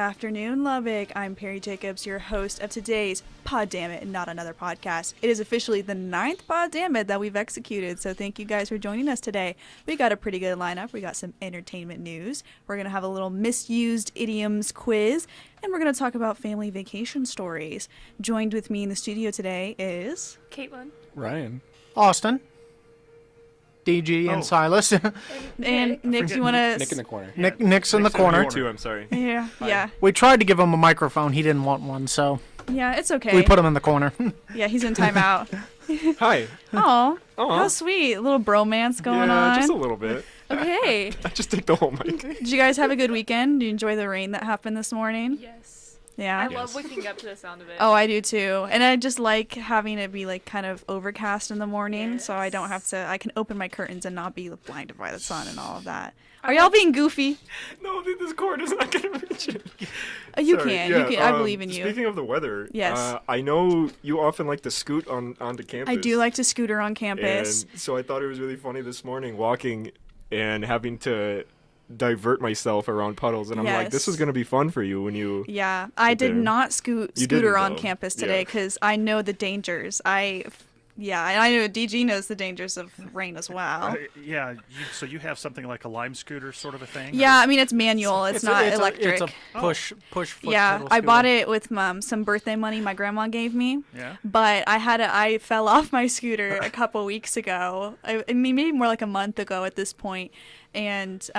afternoon, Lubbock. I'm Perry Jacobs, your host of today's Pod Dammit and Not Another podcast. It is officially the 9th Pod Dammit that we've executed, so thank you guys for joining us today. We got a pretty good lineup. We got some entertainment news. We're going to have a little Misused Idioms quiz, and we're going to talk about family vacation stories. Joined with me in the studio today is... Caitlin. Ryan. Austin. DG and Silas. And Nick, you want to... Nick in the corner. Nick's in the corner. Too, I'm sorry. Yeah. We tried to give him a microphone. He didn't want one, so Yeah, it's okay. we put him in the corner. Yeah, he's in timeout. Hi. Oh, how sweet. A little bromance going on. Just a little bit. Okay. I just take the whole mic. Did you guys have a good weekend? Did you enjoy the rain that happened this morning? Yes. Yeah. I love waking up to the sound of it. Oh, I do too. And I just like having it be like kind of overcast in the morning, so I don't have to, I can open my curtains and not be blinded by the sun and all of that. Are y'all being goofy? No, this cord is not going to reach it. You can. I believe in you. Speaking of the weather, yes. I know you often like to scoot onto campus. I do like to scooter on campus. And so I thought it was really funny this morning walking and having to divert myself around puddles, and I'm like, this is going to be fun for you when you... Yeah, I did not scooter on campus today because I know the dangers. I know DG knows the dangers of rain as well. So you have something like a Lime scooter sort of a thing? Yeah, I mean, it's manual. It's not electric. It's a push foot Yeah, pedal I scooter. bought it with some birthday money my grandma gave me. Yeah. But I fell off my scooter a couple weeks ago. I mean, maybe more like a month ago at this point, and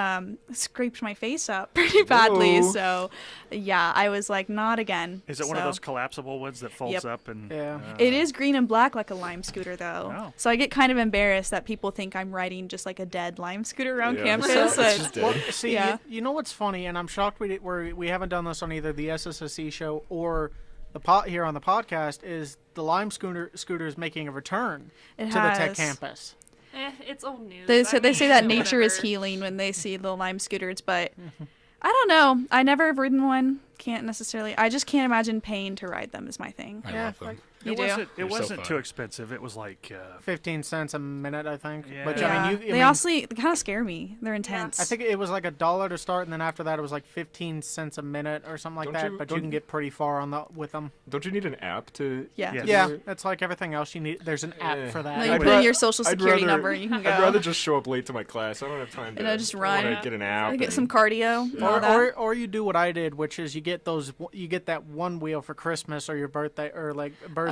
scraped my face up pretty badly. Whoa. So, yeah, I was like, not again. Is it one of those collapsible ones that folds up? And Yeah. It is green and black like a Lime scooter, though. Oh. So I get kind of embarrassed that people think I'm riding just like a dead Lime scooter around Yeah. campus. It's But- just dead. Well, see, Yeah. you know what's funny, and I'm shocked we haven't done this on either the SSSC show or here on the podcast, is the Lime scooter is making a return to the Tech campus. It's old news. They say that nature is whatever. healing when they see the Lime scooters, but I don't know. I never have ridden one. Can't necessarily. I just can't imagine paying to ride them is my thing. I love them. You it do? wasn't They're so wasn't fun. too expensive. It was like 15 cents a minute, I think. Yeah. But Yeah. I mean, They kind of scare me. They're intense. I think it was like $1 to start, and then after that it was like 15 cents a minute or something like Don't that. you- But don't- you can get pretty far with them. Don't you need an app to... Yeah. Yes. Yeah, it's like everything else. There's an app for that. No, you I'd put in ra- your social I'd security rather- number and you can go. I'd rather just show up late to my class. I don't have time to... And I just I run. want to get an app. Get and- some cardio. And all that. Or you do what I did, which is you get that one wheel for Christmas or your birthday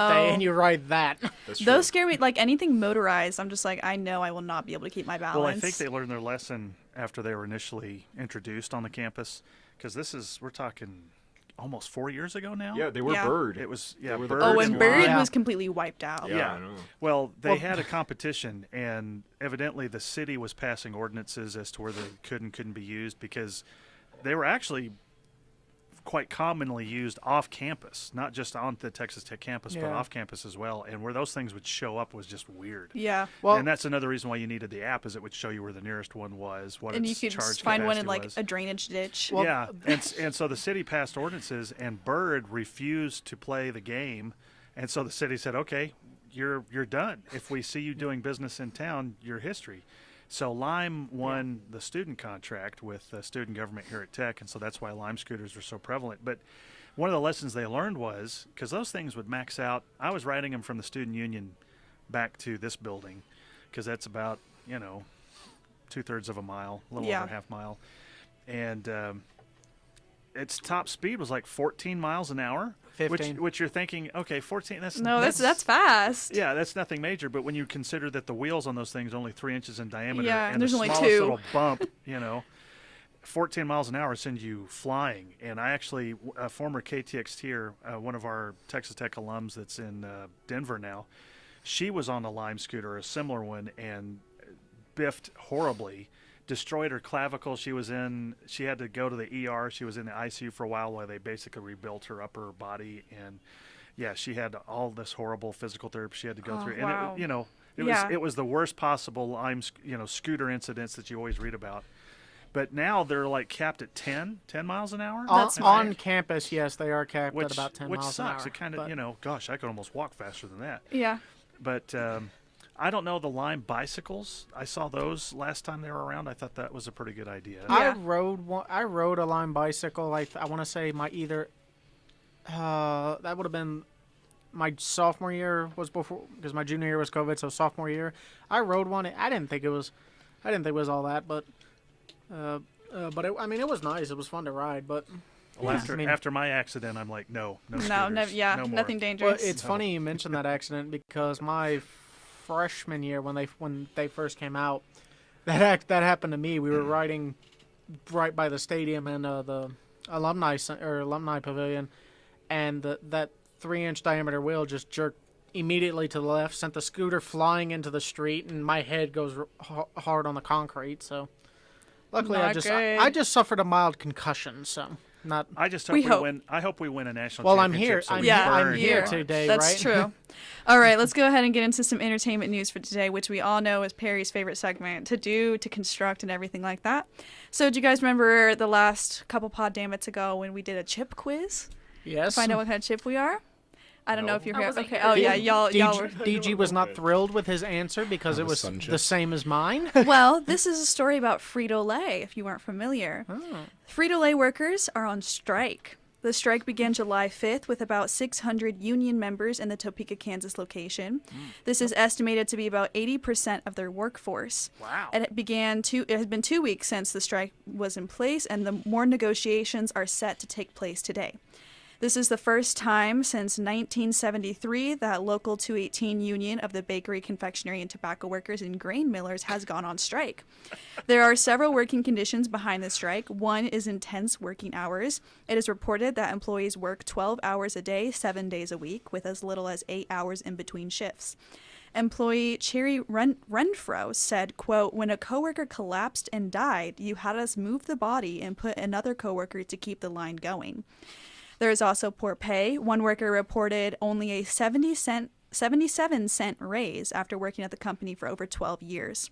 Oh. and you ride that. That's true. Those scare me. Like anything motorized, I'm just like, I know I will not be able to keep my balance. well, I think they learned their lesson after they were initially introduced on the campus, because we're talking almost 4 years ago now. Yeah, they were Yeah. Bird. It was They were the Bird Oh, Birds and and Bird Yeah. was completely wiped out. Yeah, Yeah. I know. Well, they had a competition, and evidently the city was passing ordinances as to where they could and couldn't be used, because they were actually quite commonly used off campus, not just on the Texas Tech campus, but Yeah. off campus as well. And where those things would show up was just weird. Yeah. Well, And that's another reason why you needed the app, is it would show you where the nearest one was, what And you its could charge just find one in capacity like was. a drainage ditch. Well, Yeah, and so the city passed ordinances, and Bird refused to play the game, and so the city said, "Okay, you're done. If we see you doing business in town, you're history." So Lime won the student contract with the student government here at Tech, and so that's why Lime scooters were so prevalent. But one of the lessons they learned was, because those things would max out. I was riding them from the student union back to this building, because that's about 2/3 of a mile, a little Yeah. over a half mile, and its top speed was like 14 miles an hour, 15. which you're thinking, okay, 14. That's fast. Yeah, that's nothing major. But when you consider that the wheels on those things are only 3 inches in diameter, Yeah, and there's the only smallest 2. little bump, 14 miles an hour sends you flying. And I actually, a former KTXTer, one of our Texas Tech alums that's in Denver now, she was on a Lime scooter, a similar one, and biffed horribly, destroyed her clavicle. She had to go to the ER. She was in the ICU for a while they basically rebuilt her upper body. And yeah, she had all this horrible physical therapy she had to go through. Wow. And Yeah. it was the worst possible scooter incidents that you always read about. But now they're like capped at 10 miles an hour. On campus, yes, they are capped which, at about 10 which miles sucks. an hour. It kind of, gosh, I could almost walk faster than that. Yeah. But I don't know the Lime bicycles. I saw those last time they were around. I thought that was a pretty good idea. Yeah. I rode a Lime bicycle. I want to say that would have been my sophomore year was before, because my junior year was COVID. So sophomore year, I rode one. I didn't think it was all that, but it was nice. It was fun to ride, but. Well, after my accident, I'm like, no scooters, no more. Nothing dangerous. Well, it's funny you mentioned that accident because my freshman year, when they first came out, that happened to me. We were riding right by the stadium and the alumni pavilion, and that 3-inch diameter wheel just jerked immediately to the left, sent the scooter flying into the street, and my head goes hard on the concrete. So, luckily, I just suffered a mild concussion. So. I just hope we win. I hope we win a national championship. I'm here today, That's right? true. All right, let's go ahead and get into some entertainment news for today, which we all know is Perry's favorite segment to do, to construct, and everything like that. So, do you guys remember the last couple pod dammits ago when we did a chip quiz? Yes. Find out what kind of chip we are? I don't know if you're here. Okay. here. Oh, yeah. Y'all were. DG was not thrilled with his answer because it was the same as mine. Well, this is a story about Frito-Lay, if you weren't familiar. Oh. Frito-Lay workers are on strike. The strike began July 5th with about 600 union members in the Topeka, Kansas location. This is estimated to be about 80% of their workforce. Wow. It has been 2 weeks since the strike was in place, and the more negotiations are set to take place today. This is the first time since 1973 that Local 218 Union of the Bakery, Confectionery, and Tobacco Workers and Grain Millers has gone on strike. There are several working conditions behind the strike. One is intense working hours. It is reported that employees work 12 hours a day, 7 days a week, with as little as 8 hours in between shifts. Employee Cherry Renfro said, quote, "When a coworker collapsed and died, you had us move the body and put another coworker to keep the line going." There is also poor pay. One worker reported only a 77-cent raise after working at the company for over 12 years.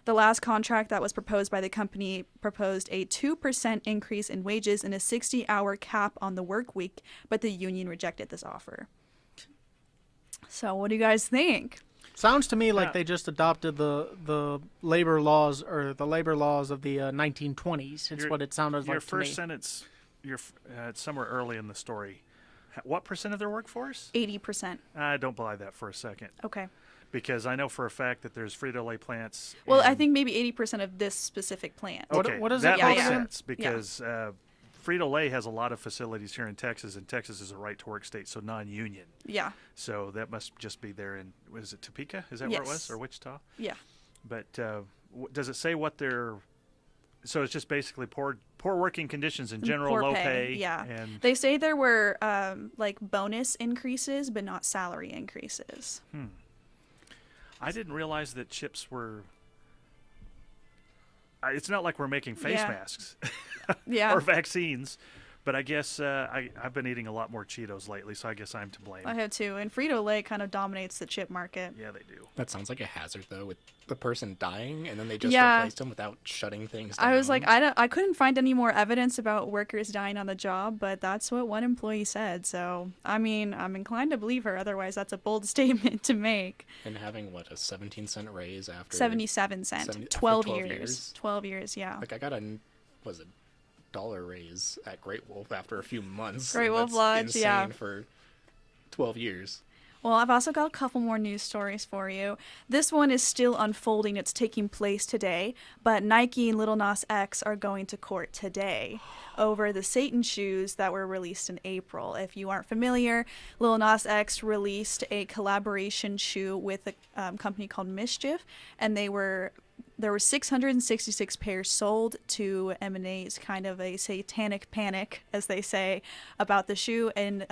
The last contract that was proposed by the company proposed a 2% increase in wages and a 60-hour cap on the work week, but the union rejected this offer. So what do you guys think? Sounds to me like they just adopted the labor laws of the 1920s. It's what it sounded like to me. Your first sentence... it's somewhere early in the story. What percent of their workforce? 80%. I don't buy that for a second. Okay. Because I know for a fact that there's Frito-Lay plants. Well, I think maybe 80% of this specific plant. Okay, what is that it? makes sense because Frito-Lay has a lot of facilities here in Texas, and Texas is a right-to-work state, so non-union. Yeah. So that must just be there in, was it Topeka? Is that where it was? Or Wichita? Yeah. But does it say what their... So it's just basically poor working conditions in general, poor low pay. Yeah. And they say there were like bonus increases, but not salary increases. I didn't realize that chips were. It's not like we're making face masks or vaccines. But I guess I've been eating a lot more Cheetos lately, so I guess I'm to blame. I have too. And Frito-Lay kind of dominates the chip market. Yeah, they do. That sounds like a hazard, though, with the person dying, and then they just replaced them without shutting things down. I was like, I couldn't find any more evidence about workers dying on the job, but that's what one employee said. So, I mean, I'm inclined to believe her. Otherwise, that's a bold statement to make. And having, what, a 17-cent raise after... 77 cents. 12 years. 12 years, yeah. Like, I got $1 raise at Great Wolf after a few months. Great Wolf Lodge, insane for 12 years. Well, I've also got a couple more news stories for you. This one is still unfolding. It's taking place today, but Nike and Lil Nas X are going to court today over the Satan shoes that were released in April. If you aren't familiar, Lil Nas X released a collaboration shoe with a company called Mischief, and there were 666 pairs sold to emanate kind of a satanic panic, as they say, about the shoe, and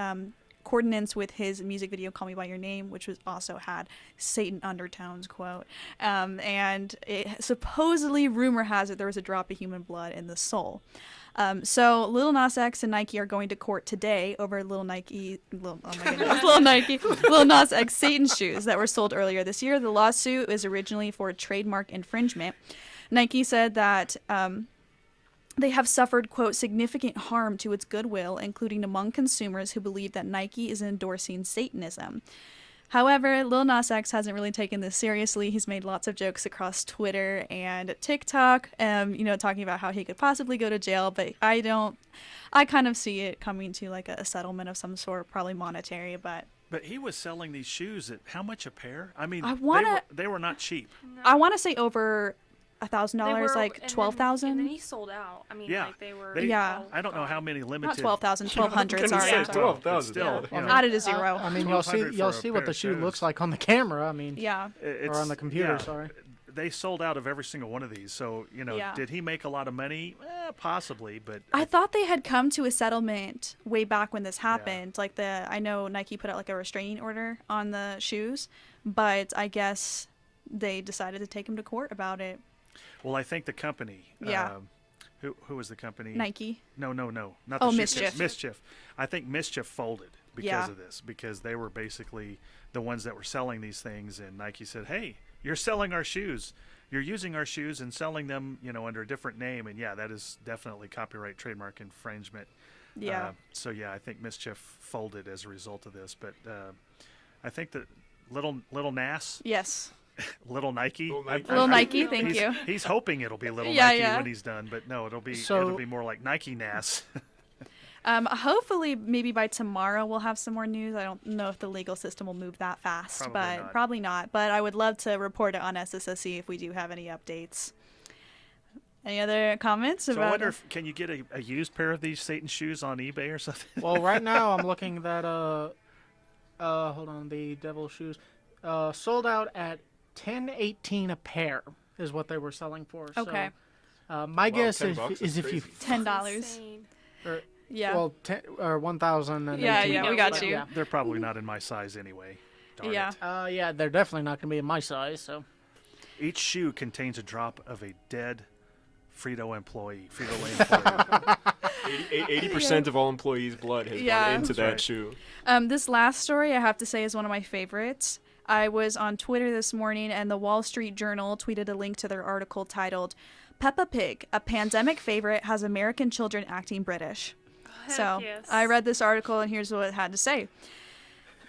coordinates with his music video "Call Me by Your Name," which was also had Satan undertones, quote. And it supposedly, rumor has it, there was a drop of human blood in the sole. So Lil Nas X and Nike are going to court today over Lil Nas X Satan shoes that were sold earlier this year. The lawsuit is originally for trademark infringement. Nike said that they have suffered, quote, significant harm to its goodwill, including among consumers who believe that Nike is endorsing Satanism. However, Lil Nas X hasn't really taken this seriously. He's made lots of jokes across Twitter and TikTok, talking about how he could possibly go to jail, but I kind of see it coming to like a settlement of some sort, probably monetary, but he was selling these shoes at how much a pair? I mean, they were not cheap. I want to say over $1,000, like and 12,000. And then he sold out. I mean, Yeah. like they were. I don't know how many limited. Not 12,000, 1,200. Sorry, say 12,000. Still, Yeah. added a zero. I mean, 1,200 you'll for a see what pair the of shoe shoes. looks like on the camera. I mean, Yeah. or on the computer. Sorry. They sold out of every single one of these. So, Yeah. did he make a lot of money? Possibly, but I thought they had come to a settlement way back when this happened. Like I know Nike put out like a restraining order on the shoes, but I guess they decided to take him to court about it. well, I think the company. Yeah. Who was the company? Nike. No, not the Oh, shoe Mischief. company. Mischief. I think Mischief folded because Yeah. of this, because they were basically the ones that were selling these things, and Nike said, "Hey, you're selling our shoes. You're using our shoes and selling them, under a different name." And yeah, that is definitely copyright trademark infringement. Yeah. So yeah, I think Mischief folded as a result of this, but I think that little Nas, Yes. little Nike, Little Nike, thank he's, you. He's hoping it'll be little Yeah, Nike yeah. when he's done, but no, it'll be more like Nike Nas. Hopefully, maybe by tomorrow we'll have some more news. I don't know if the legal system will move that fast, probably not. But I would love to report it on SSSC if we do have any updates. Any other comments So about I wonder can you get a used pair of these Satan shoes on eBay or something? Well, right now I'm looking that hold on, the devil shoes sold out at $10.18 a pair is what they were selling for. Okay. So, my guess $10 is if you $10? Insane. Yeah. well 10 or 1,000. Yeah, we got you. Yeah. They're probably not in my size anyway. Darn Yeah. it. Yeah, they're definitely not going to be in my size. So Each shoe contains a drop of a dead Frito-Lay employee. 80% of all employees' blood has gone into that shoe. This last story, I have to say, is one of my favorites. I was on Twitter this morning, and the Wall Street Journal tweeted a link to their article titled, "Peppa Pig, a pandemic favorite, has American children acting British." So yes. I read this article, and here's what it had to say.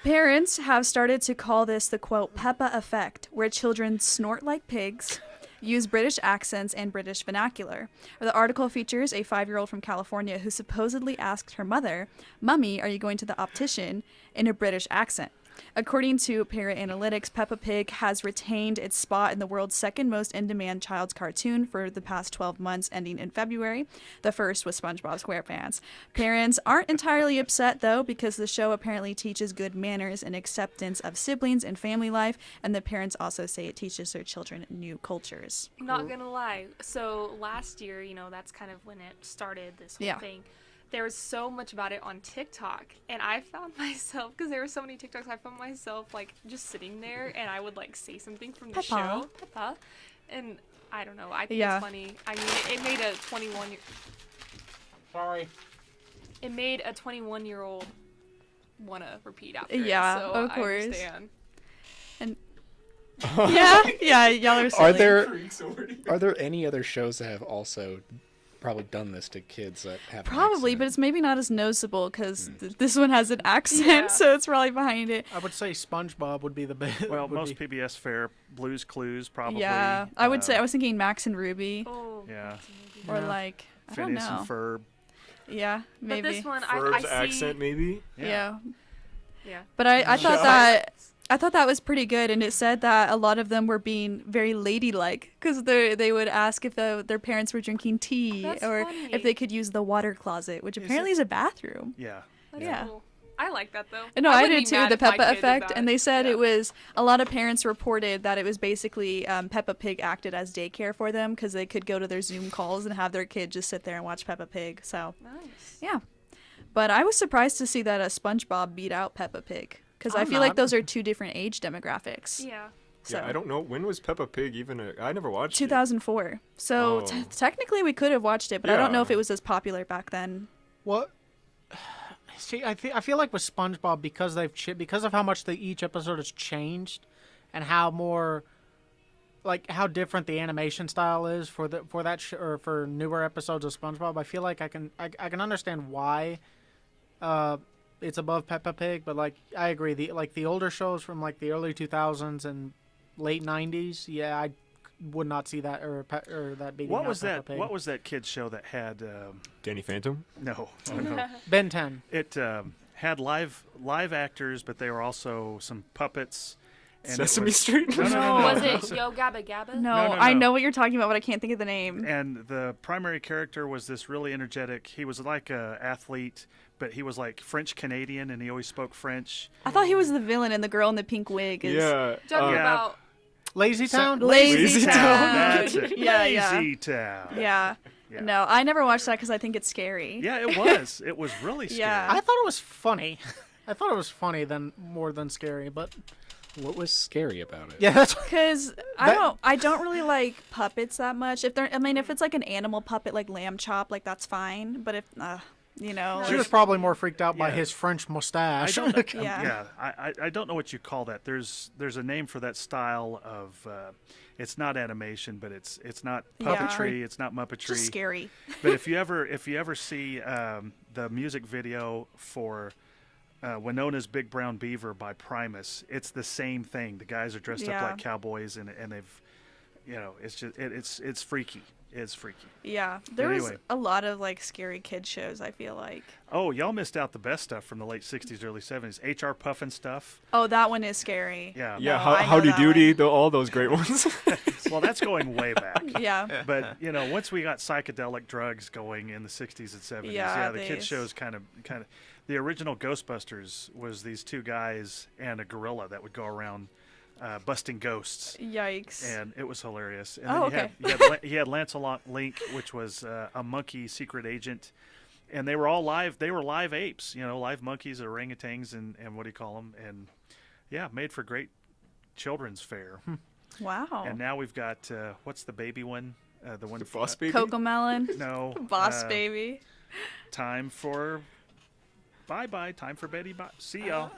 Parents have started to call this the, quote, Peppa effect, where children snort like pigs, use British accents and British vernacular. The article features a 5-year-old from California who supposedly asked her mother, "Mummy, are you going to the optician?" in a British accent. According to Parrot Analytics, Peppa Pig has retained its spot in the world's second most in-demand child's cartoon for the past 12 months, ending in February. The first was SpongeBob SquarePants. Parents aren't entirely upset, though, because the show apparently teaches good manners and acceptance of siblings and family life, and the parents also say it teaches their children new cultures. Not gonna lie. So last year, that's kind of when it started, this whole thing. There was so much about it on TikTok, and I found myself, because there were so many TikToks, I found myself like just sitting there, and I would like say something from the show, Peppa, and I don't know, I think it's funny. I mean, it made a 21-year-old want to repeat after it, so of course. I understand. And yeah, y'all are silly. Are there any other shows that have also probably done this to kids that have Probably, but it's maybe not as noticeable because this one has an accent, so it's probably behind it. I would say SpongeBob would be the best. Well, most PBS fare, Blue's Clues probably. Yeah, I would say I was thinking Max and Ruby, Oh, Yeah. or like I don't Phineas know. and Ferb. Yeah, maybe. But this one, Ferb's I see. accent, maybe? Yeah. Yeah. But I thought that was pretty good, and it said that a lot of them were being very ladylike because they would ask if their parents were drinking tea That's or funny. if they could use the water closet, which apparently is a bathroom. Yeah. That's Yeah. cool. I like that though. No, I wouldn't did be too, mad the if my Peppa kid did effect, that. and they said Yeah. it was, a lot of parents reported that it was basically Peppa Pig acted as daycare for them because they could go to their Zoom calls and have their kid just sit there and watch Peppa Pig, so Nice. yeah. But I was surprised to see that SpongeBob beat out Peppa Pig because I I'm feel like not. those are two different age demographics. Yeah. So. Yeah, I don't know. When was Peppa Pig even I never watched 2004. So Oh. technically we could have watched it, but I don't know Yeah. if it was as popular back then. What? See, I feel like with SpongeBob because because of how much each episode has changed, and how more, like how different the animation style is for for newer episodes of SpongeBob. I feel like I can understand why it's above Peppa Pig, but like I agree, the older shows from like the early 2000s and late 90s, yeah, I would not see that or that beating What out was Peppa that? Pig. What was that kids show that had? Danny Phantom. No. Ben 10? It had live actors, but they were also some puppets. And Sesame Street. No. Was it Yo Gabba Gabba? No, No. I know what you're talking about, but I can't think of the name. And the primary character was this really energetic. He was like a athlete, but he was like French Canadian, and he always spoke French. I thought he was the villain, and the girl in the pink wig is. Yeah. Talking Yeah. about Lazy Town? Lazy Town. That's it. Yeah. Lazy Town. Yeah. Yeah. No, I never watched that because I think it's scary. Yeah, it was. It was really scary. Yeah. I thought it was funny. I thought it was funny more than scary, but What was scary about it? yeah, that's Because I don't really like puppets that much. If it's like an animal puppet like Lamb Chop, like that's fine. But if she was probably more freaked out by Yeah. his French I mustache. don't know. Yeah. I don't know what you call that. There's a name for that style of. It's not animation, but it's not Yeah. puppetry. It's not Muppetry. it's just scary. But if you ever see the music video for Winona's Big Brown Beaver by Primus, it's the same thing. The guys are dressed Yeah. up like cowboys, and they've, it's just it's freaky. It's freaky. Yeah, there was anyway. a lot of like scary kid shows. I feel like. Oh, y'all missed out the best stuff from the late '60s, early '70s. HR Puffin stuff. Oh, that one is scary. Yeah. Yeah. No, I know Howdy that Doody. All those great ones. Well, that's going way back. Yeah. But once we got psychedelic drugs going in the '60s and '70s, Yeah, the kids shows kind of. The original Ghostbusters was these two guys and a gorilla that would go around busting ghosts, Yikes. and it was hilarious. And Oh, then okay. you had Lancelot Link, which was a monkey secret agent, and they were all live. They were live apes, live monkeys, orangutans, and what do you call them? And yeah, made for great children's fare. Wow. And now we've got what's the baby one? The one The Boss Baby. Cocomelon. No, Boss Baby. Time for bye. Time for Betty. Bye. See y'all.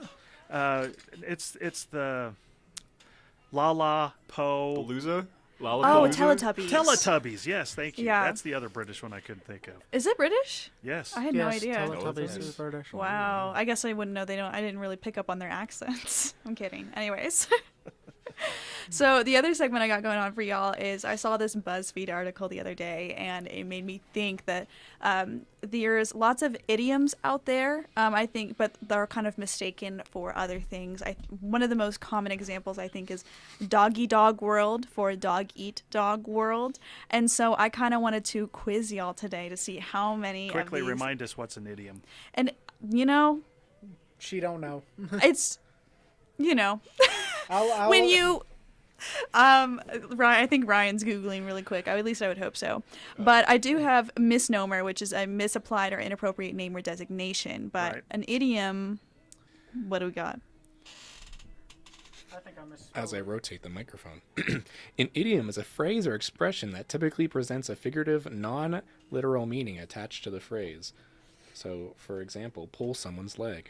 It's the La La Po Palooza. Oh, Lollapalooza? Teletubbies. Teletubbies. Yes, thank you. Yeah. That's the other British one I couldn't think of. Is it British? Yes. I had no Yes, idea. Teletubbies is British. Wow. I guess I wouldn't know. I didn't really pick up on their accents. I'm kidding. Anyways. So the other segment I got going on for y'all is I saw this BuzzFeed article the other day, and it made me think that there's lots of idioms out there, I think, but they're kind of mistaken for other things. One of the most common examples, I think, is doggy dog world for dog eat dog world. And so I kind of wanted to quiz y'all today to see how many Quickly of these... remind us what's an idiom. And, She don't know. it's, I'll, when you... I think Ryan's Googling really quick. At least I would hope so. But I do have misnomer, which is a misapplied or inappropriate name or designation. But Right. an idiom, what do we got? I think I missed. As I rotate the microphone. An idiom is a phrase or expression that typically presents a figurative, non-literal meaning attached to the phrase. So, for example, pull someone's leg.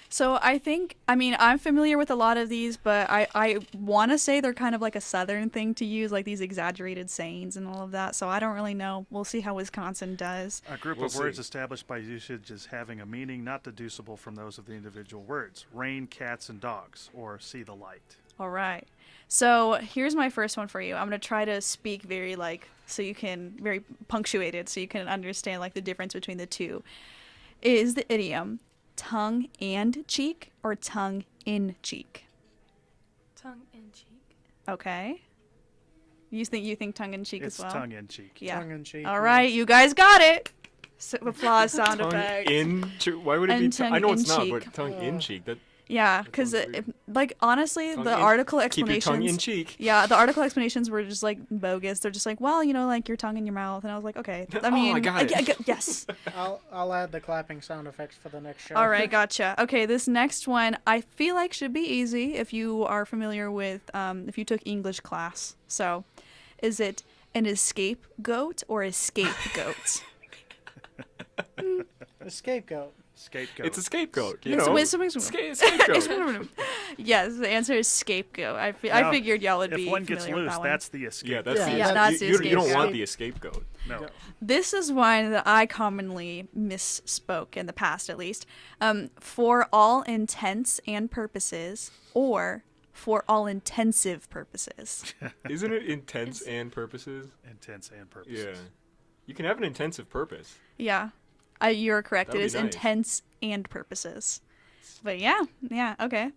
So I'm familiar with a lot of these, but I want to say they're kind of like a Southern thing to use, like these exaggerated sayings and all of that. So I don't really know. We'll see how Wisconsin does. A group We'll of words see. established by usage as having a meaning not deducible from those of the individual words. Rain, cats, and dogs, or see the light. All right. So here's my first one for you. I'm going to try to speak very very punctuated so you can understand like the difference between the two. Is the idiom tongue and cheek or tongue in cheek? tongue in cheek. Okay. You think tongue in cheek It's as well? tongue in cheek. Yeah. Tongue in cheek. All right, you guys got it. Applause sound Tongue effect. in cheek. Why would it be? And tongue I know in it's not, cheek. but tongue in cheek. That Yeah, because sounds weird. honestly, tongue the in- article keep your explanations. tongue in cheek. Yeah, the article explanations were just like bogus. They're just like, well, like your tongue in your mouth, and I was like, okay. I Oh, mean, I got it. yes. I'll add the clapping sound effects for the next show. All right, gotcha. Okay, this next one I feel like should be easy if you are familiar with if you took English class. So, is it an escape goat or a scapegoat? The scapegoat. Scapegoat. It's a scapegoat. You It's know. a scapegoat. Scapegoat. Yes, the answer is scapegoat. I Now, figured y'all would be If one gets familiar with loose, that one. that's the escape. Yeah, that's Yeah, that's the you don't scapegoat. want the scapegoat. no. This is one that I commonly misspoke in the past, at least. For all intents and purposes, or for all intensive purposes. Isn't it intents and purposes? Intents and purposes. Yeah. You can have an intensive purpose. Yeah, you're correct. That It would is be nice. intents and purposes. But yeah, okay.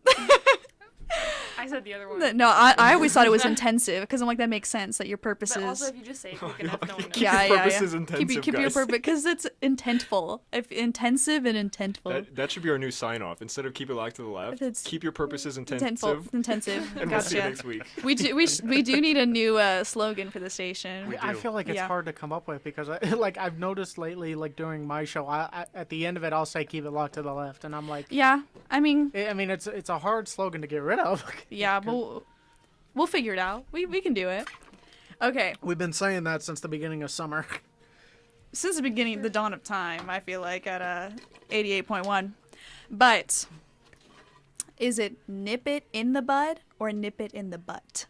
I said the other one. No, I always thought it was intensive because I'm like, that makes sense that your purpose But is. also, if you just say quick enough, no one knows. Keep Yeah, your yeah, purposes yeah. intensive, keep your guys. purpose because it's intentful. If intensive and intentful. That should be our new sign off. Instead of keep it locked to the left, It's keep your purposes Intentful. intensive. Intensive. And we'll see you Gotcha. next week. We do need a new slogan for the station. I feel like it's Yeah. hard to come up with because I've noticed lately, like during my show, I at the end of it I'll say keep it locked to the left, and I'm like, Yeah, I mean, it's a hard slogan to get rid of. yeah, but we'll figure it out. We can do it. Okay, We've been saying that since the beginning of summer. since the beginning, the dawn of time, I feel like at 88.1. But is it nip it in the bud or nip it in the butt?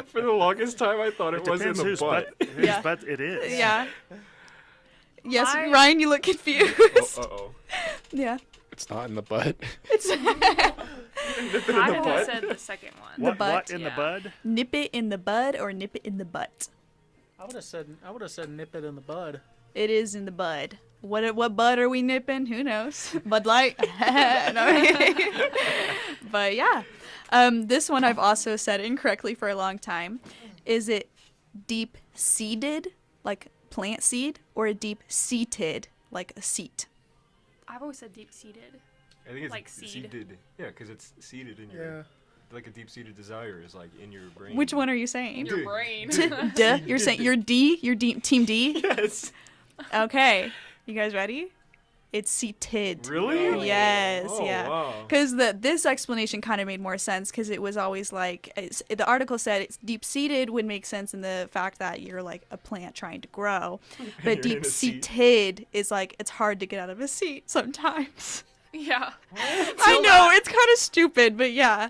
For the longest time, I thought it was in Depends the whose butt. whose Yeah. butt it is. Yeah. Yes, Mine- Ryan, you look confused. Uh-oh. Yeah. It's not in the butt. It's Nip it in I the would have butt. said the second one. What butt, in the yeah. bud? nip it in the bud or nip it in the butt. I would have said nip it in the bud. It is in the bud. What bud are we nipping? Who knows? Bud Light. No. But yeah, this one I've also said incorrectly for a long time. Is it deep seeded, like plant seed, or a deep seated, like a seat? I've always said deep seated. I think it's Like seed. seeded. Yeah, because it's seated in your. Like a deep-seated desire is like in your brain. Which one are you saying? Your brain. D. You're saying you're D. You're D. Team D. Yes. Okay, you guys ready? It's seated. Really? Yes, Oh, yeah. wow. Because this explanation kind of made more sense because it was always like the article said it's deep seated would make sense in the fact that you're like a plant trying to grow, but you're in deep a seat. seated is like it's hard to get out of a seat sometimes. Yeah. I know it's kind of stupid, but yeah.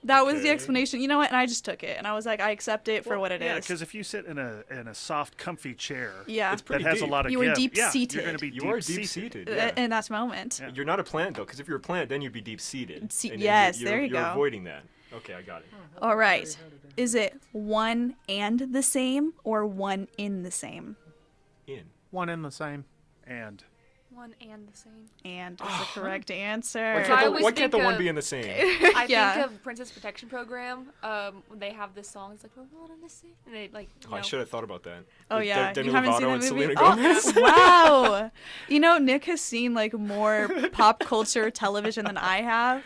That was the Okay. explanation. You know what? And I just took it, and I was like, I accept it for what it is. Yeah, because if you sit in a soft, comfy chair Yeah. It's that pretty has deep. a lot of You were give, deep-seated. you're going to be You are deep-seated. Yeah. In that moment. Yeah. You're not a plant though, because if you're a plant, then you'd be deep-seated. And yes, you're, there you you're go. avoiding that. Okay, I got it. All right. Is it one and the same or one in the same? In. One in the same. And One and the same. And is the correct Why answer. I always why can't the think one of- be in the same? I Yeah. think of Princess Protection Program. They have this song. It's like we're one and the same. And they like. Oh, I should have thought about that. Oh With yeah, Demi you haven't seen Lovato that and movie? Selena Gomez. Oh, wow! You know, Nick has seen like more pop culture television than I have.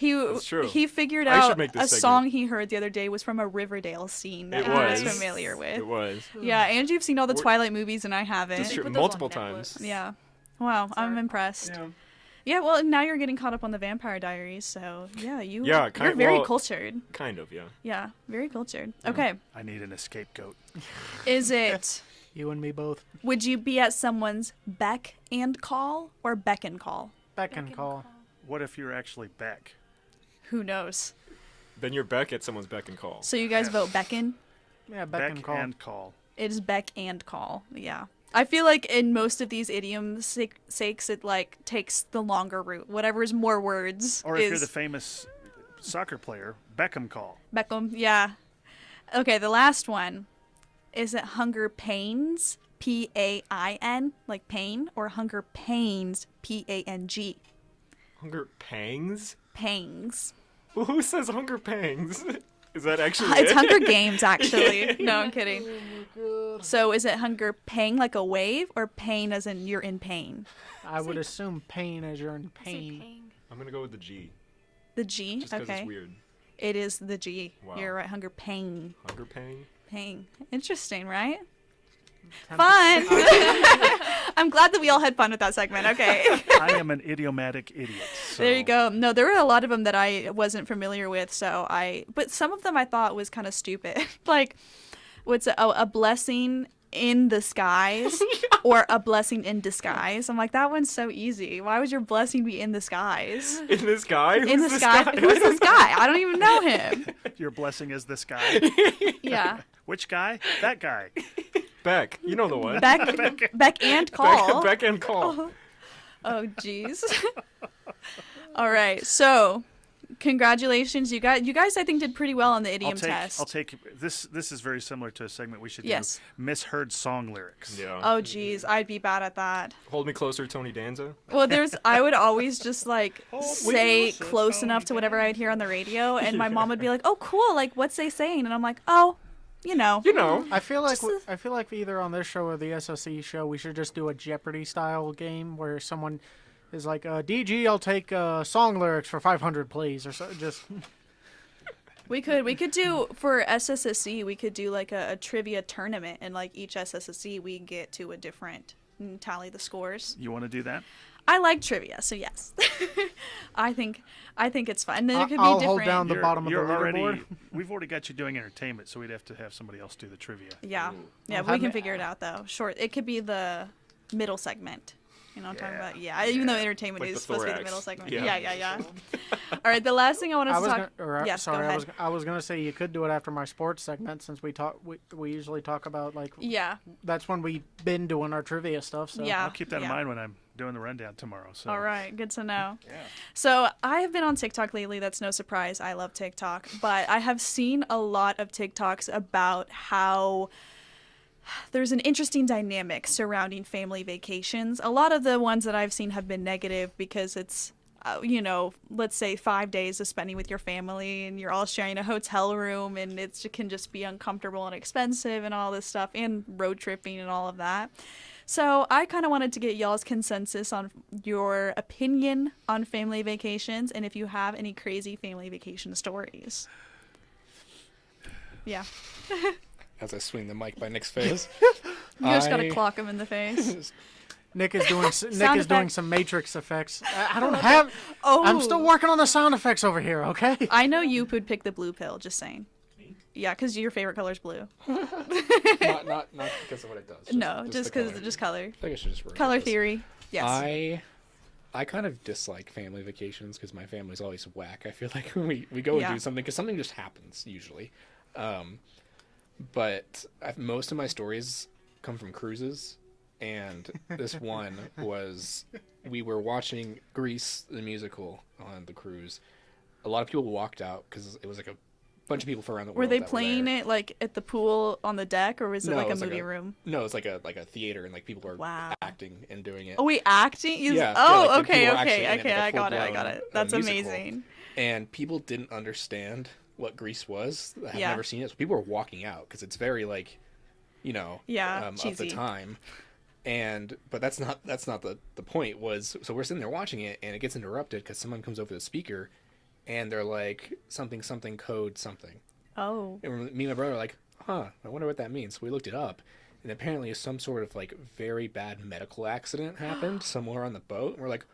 That's true. He figured I should out make this a segment. song he heard the other day was from a Riverdale scene that It he was. was familiar with. It was. Yeah, and you've seen all the We're- Twilight movies and I haven't. That's They true. put those on Multiple Netflix. times. Yeah. Wow, I'm Sorry. impressed. Yeah, well, now you're getting caught up on the Vampire Diaries, so yeah, Yeah, you're very well- cultured. Kind of, yeah. Yeah, very cultured. Okay, I need an scapegoat. is it? You and me both. Would you be at someone's beck and call or beck and call? Beck and call. What if you're actually Beck? Who knows? Then you're back at someone's beck and call. So you guys vote beckon? Yeah, beck and call. It is beck and call. Yeah. I feel like in most of these idioms sakes, it like takes the longer route. Whatever is more words Or if is you're the famous soccer player, Beckham call. Beckham. Yeah. Okay, the last one. Is it hunger pains? P-A-I-N, like pain, or hunger pains? P-A-N-G. Hunger pangs? Pangs. Well, who says hunger pangs? Is that actually It's it? Hunger Games, actually. No, I'm kidding. So is it hunger pang like a wave, or pain as in you're in pain? I would assume pain as you're in I say pain. pang. I'm going to go with the G. The G? Just because Okay. it's weird. It is the G. Wow. You're right. Hunger pang. Hunger pang? Pang. Interesting, right? Tempted- Fun! I'm glad that we all had fun with that segment. Okay. I am an idiomatic idiot. So There you go. No, there were a lot of them that I wasn't familiar with, but some of them I thought was kind of stupid. Like, what's a blessing in the skies? Or a blessing in disguise. I'm like, that one's so easy. Why would your blessing be in the skies? In this guy? In the sky? Who's this guy? I don't even know him. Your blessing is this guy. Yeah. Which guy? That guy. Beck. You know the one. Beck and Call. Beck and Call. Oh, jeez. All right. So, congratulations. You guys, I think, did pretty well on the idiom test. I'll take this. This is very similar to a segment we should do. Yes. Misheard song lyrics. Yeah. Oh, jeez. I'd be bad at that. Hold Me Closer, Tony Danza. Well, I would always just like say closer, close enough to whatever I'd hear on the radio, and my mom would be like, "Oh, cool! Like, what's they saying?" And I'm like, "Oh, you know." I feel like either on this show or the SOC show, we should just do a Jeopardy style game where someone is like, "DG, I'll take song lyrics for 500, please," or so. Just We could do for SSSC. We could do like a trivia tournament, and like each SSSC we get to a different and tally the scores. You want to do that? I like trivia, so yes. I think it's fun. And then there could be I'll different. hold down the bottom of the leaderboard. We've already got you doing entertainment, so we'd have to have somebody else do the trivia. Yeah, yeah, Well, we can figure it out though. Short. It could be the middle segment. You know what I'm talking about? Yeah, even though entertainment Like is the supposed to be the thorax. middle segment. Yeah. Yeah. All right, the last thing I want us to talk. Yes, go ahead. I was gonna say you could do it after my sports segment since we usually talk about like Yeah. that's when we've been doing our trivia stuff. So Yeah. I'll keep that in mind when I'm doing the rundown tomorrow. So. All right, good to know. Yeah. So I have been on TikTok lately. That's no surprise. I love TikTok, but I have seen a lot of TikToks about how there's an interesting dynamic surrounding family vacations. A lot of the ones that I've seen have been negative because it's, let's say 5 days of spending with your family and you're all sharing a hotel room and it can just be uncomfortable and expensive and all this stuff and road tripping and all of that. So I kind of wanted to get y'all's consensus on your opinion on family vacations and if you have any crazy family vacation stories. Yeah. As I swing the mic by Nick's face. You just gotta clock him in the face. Nick is doing effect. some Matrix effects. I don't have. Oh, I'm still working on the sound effects over here. Okay. I know you would pick the blue pill. Just saying. Yeah, because your favorite color is blue. not because of what it does. No, just the because color. just color. I think I should just Color remove this. theory. Yes. I kind of dislike family vacations because my family's always whack. I feel like when we go and Yeah. do something because something just happens usually. But most of my stories come from cruises, and this one was we were watching Grease the musical on the cruise. A lot of people walked out because it was like a bunch of people from around the world. Were they that playing there. it like at the pool on the deck, or was it No, like it a was like movie a- room? No, it's like a theater, and like people were Wow. acting and doing it. Oh wait, acting? Yeah, Oh, like, okay, people were actually in it, okay. like a I got it. full-blown, That's musical. amazing. And people didn't understand what Grease was. I had Yeah. never seen it. So people were walking out because it's very like, Yeah, of cheesy. the time. But that's not the point. So we're sitting there watching it, and it gets interrupted because someone comes over the speaker, and they're like something code something. Oh. And me and my brother are like, I wonder what that means. So we looked it up, and apparently some sort of like very bad medical accident happened somewhere on the boat. And we're like,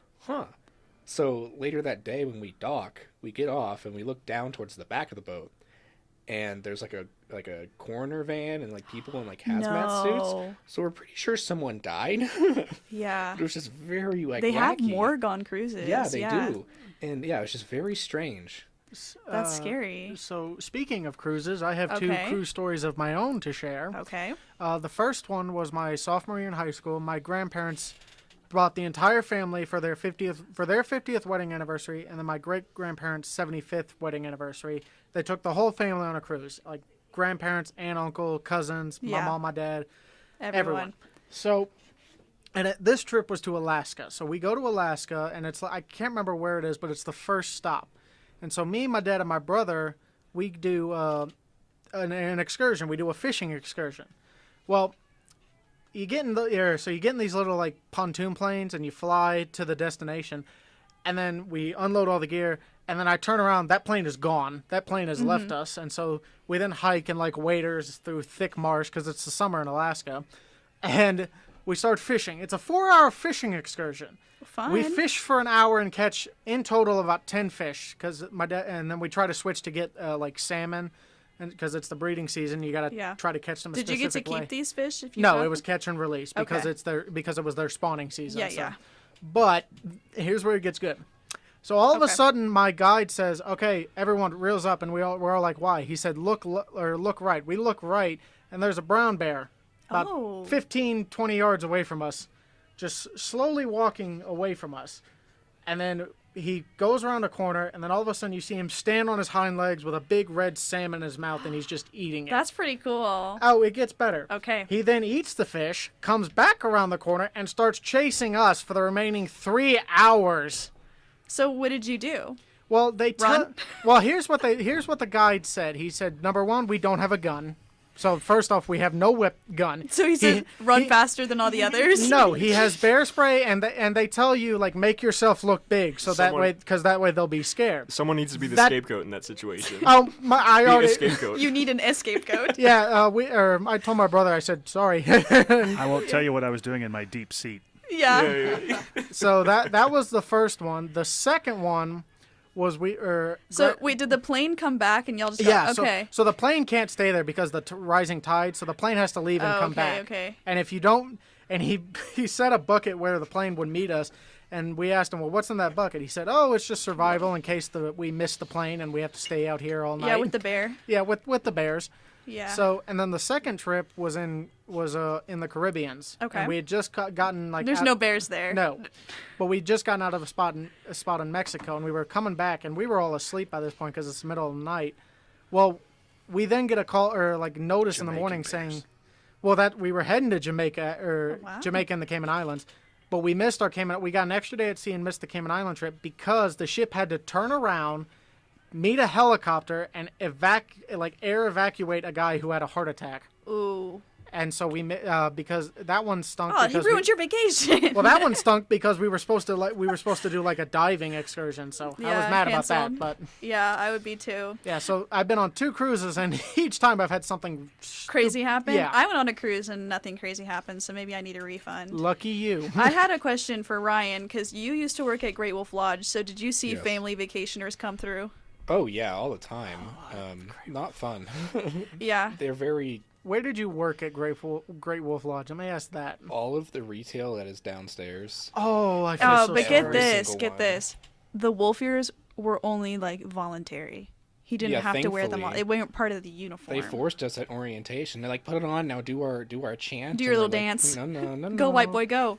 So later that day when we dock, we get off and we look down towards the back of the boat, and there's like a coroner van and like people in like hazmat suits. No. So we're pretty sure someone died. Yeah. It was just very like They have wacky. morgue on cruises. Yeah, they do. And yeah, it was just very strange. That's scary. So speaking of cruises, I have two Okay. cruise stories of my own to share. Okay. The first one was my sophomore year in high school. My grandparents brought the entire family for their 50th wedding anniversary, and then my great grandparents' 75th wedding anniversary. They took the whole family on a cruise, like grandparents, aunt, uncle, cousins, my Yeah. mom, my dad, Everyone. So, this trip was to Alaska. So we go to Alaska, and it's I can't remember where it is, but it's the first stop. And so me, my dad, and my brother, we do an excursion. We do a fishing excursion. Well, you get in the air, so you get in these little like pontoon planes, and you fly to the destination, and then we unload all the gear, and then I turn around. That plane is gone. That plane has left us, and so we then hike in like waders through thick marsh because it's the summer in Alaska, and we start fishing. It's a 4-hour fishing excursion. Fun. We fish for an hour and catch in total about 10 fish because my dad, and then we try to switch to get like salmon and because it's the breeding season, you got to try to catch them. Did you get to keep these fish? If you No, it was catch and release because it was their spawning season. Yeah, so. yeah. But here's where it gets good. So all of a sudden, my guide says, "Okay, everyone, reels up," and we're all like, "Why?" He said, "Look right." We look right, and there's a brown bear about 15, 20 yards away from us, just slowly walking away from us, and then he goes around a corner, and then all of a sudden you see him stand on his hind legs with a big red salmon in his mouth, and he's just eating it. That's pretty cool. Oh, it gets better. Okay. He then eats the fish, comes back around the corner, and starts chasing us for the remaining 3 hours. So what did you do? Well, Run? Well, here's what the guide said. He said, number one, we don't have a gun. So first off, we have no whip gun. So he said, run faster than all the others? No, he has bear spray, and they tell you, like, make yourself look big, so that way they'll be scared. Someone needs to be the scapegoat in that situation. Oh, I already. Be a scapegoat. You need an scapegoat. Yeah, I told my brother, I said, sorry. I won't tell you what I was doing in my deep seat. Yeah. So that was the first one. The second one was So wait, did the plane come back and y'all just got, okay. So the plane can't stay there because the rising tide, so the plane has to leave and come back. Okay. And if you don't, and he set a bucket where the plane would meet us, and we asked him, well, what's in that bucket? He said, oh, it's just survival in case we miss the plane and we have to stay out here all night. Yeah, with the bear. Yeah, with the bears. Yeah. So, and then the second trip was in the Caribbeans. Okay. And we had just gotten like. There's no bears there. No, but we'd just gotten out of a spot in Mexico, and we were coming back, and we were all asleep by this point because it's the middle of the night. Well, we then get a call or like notice in the morning saying, well, that we were heading to Jamaica Jamaica and the Cayman Islands, but we missed our Cayman. We got an extra day at sea and missed the Cayman Island trip because the ship had to turn around, meet a helicopter, and air evacuate a guy who had a heart attack. Ooh. And so because that one stunk. Oh, he ruined your vacation. Well, that one stunk because we were supposed to do like a diving excursion. So I was mad about that. But yeah, I would be too. Yeah, so I've been on 2 cruises, and each time I've had something crazy happen. Yeah, I went on a cruise and nothing crazy happened, so maybe I need a refund. Lucky you. I had a question for Ryan because you used to work at Great Wolf Lodge. So did you see family vacationers come through? Oh yeah, all the time. Not fun. Yeah. They're very. Where did you work at Great Wolf Lodge? Let me ask that. All of the retail that is downstairs. Oh, I feel so but sorry. get this. The Wolfiers were only like voluntary. He didn't have to wear them all. They weren't part of the uniform. They forced us at orientation. They're like, put it on now, do our chant. Do your little dance. No. Go, white boy, go.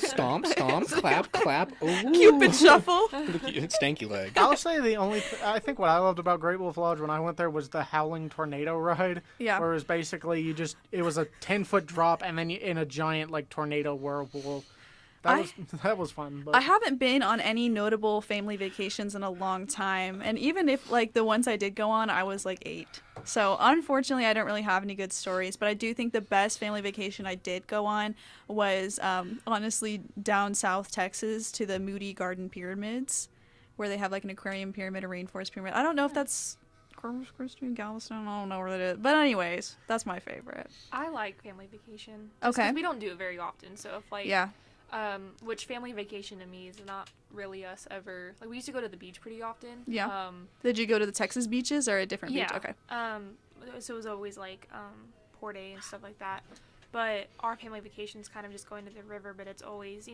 Stomp, clap, clap. Ooh. Cupid shuffle. Stanky leg. I'll say I think what I loved about Great Wolf Lodge when I went there was the Howling Tornado ride. Yeah. Where it was basically it was a 10-foot drop and then in a giant like tornado whirlpool. That was fun. But I haven't been on any notable family vacations in a long time, and even if like the ones I did go on, I was like 8. So unfortunately, I don't really have any good stories. But I do think the best family vacation I did go on was honestly down South Texas to the Moody Garden Pyramids, where they have like an aquarium pyramid, a rainforest pyramid. I don't know if that's Christian Galveston. I don't know where that is. But anyways, that's my favorite. I like family vacation. Okay. 'Cause we don't do it very often, so if like Yeah. Which family vacation to me is not really us ever. Like we used to go to the beach pretty often. Yeah. Did you go to the Texas beaches or a different beach? Yeah. Okay. So it was always like Port A and stuff like that. But our family vacation is kind of just going to the river, but it's always,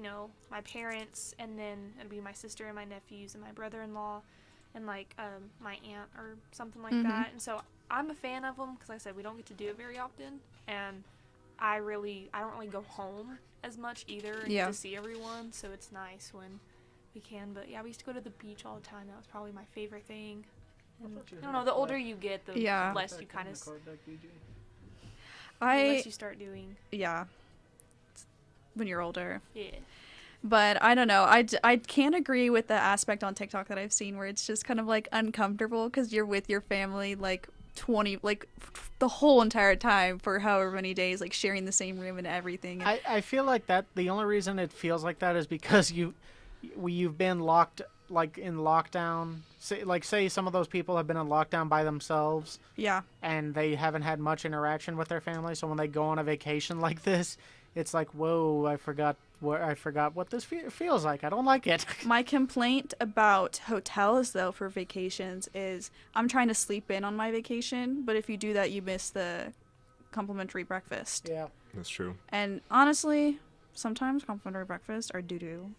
my parents, and then it'd be my sister and my nephews and my brother-in-law and like my aunt or something like that. And so I'm a fan of them because like I said, we don't get to do it very often, and I don't really go home as much either and get to see everyone, so it's nice when we can. But yeah, we used to go to the beach all the time. That was probably my favorite thing. And, I don't know, the older you get, the less you kind of less you start doing. Yeah. When you're older. Yeah. But I don't know. I can't agree with the aspect on TikTok that I've seen where it's just kind of like uncomfortable because you're with your family like the whole entire time for however many days, like sharing the same room and everything. I feel like that the only reason it feels like that is because you've been locked, like in lockdown. Say some of those people have been in lockdown by themselves. Yeah. And they haven't had much interaction with their family, so when they go on a vacation like this, it's like, whoa, I forgot I forgot what this feels like. I don't like it. My complaint about hotels, though, for vacations is I'm trying to sleep in on my vacation, but if you do that, you miss the complimentary breakfast. Yeah. That's true. And honestly, sometimes complimentary breakfast are doo-doo.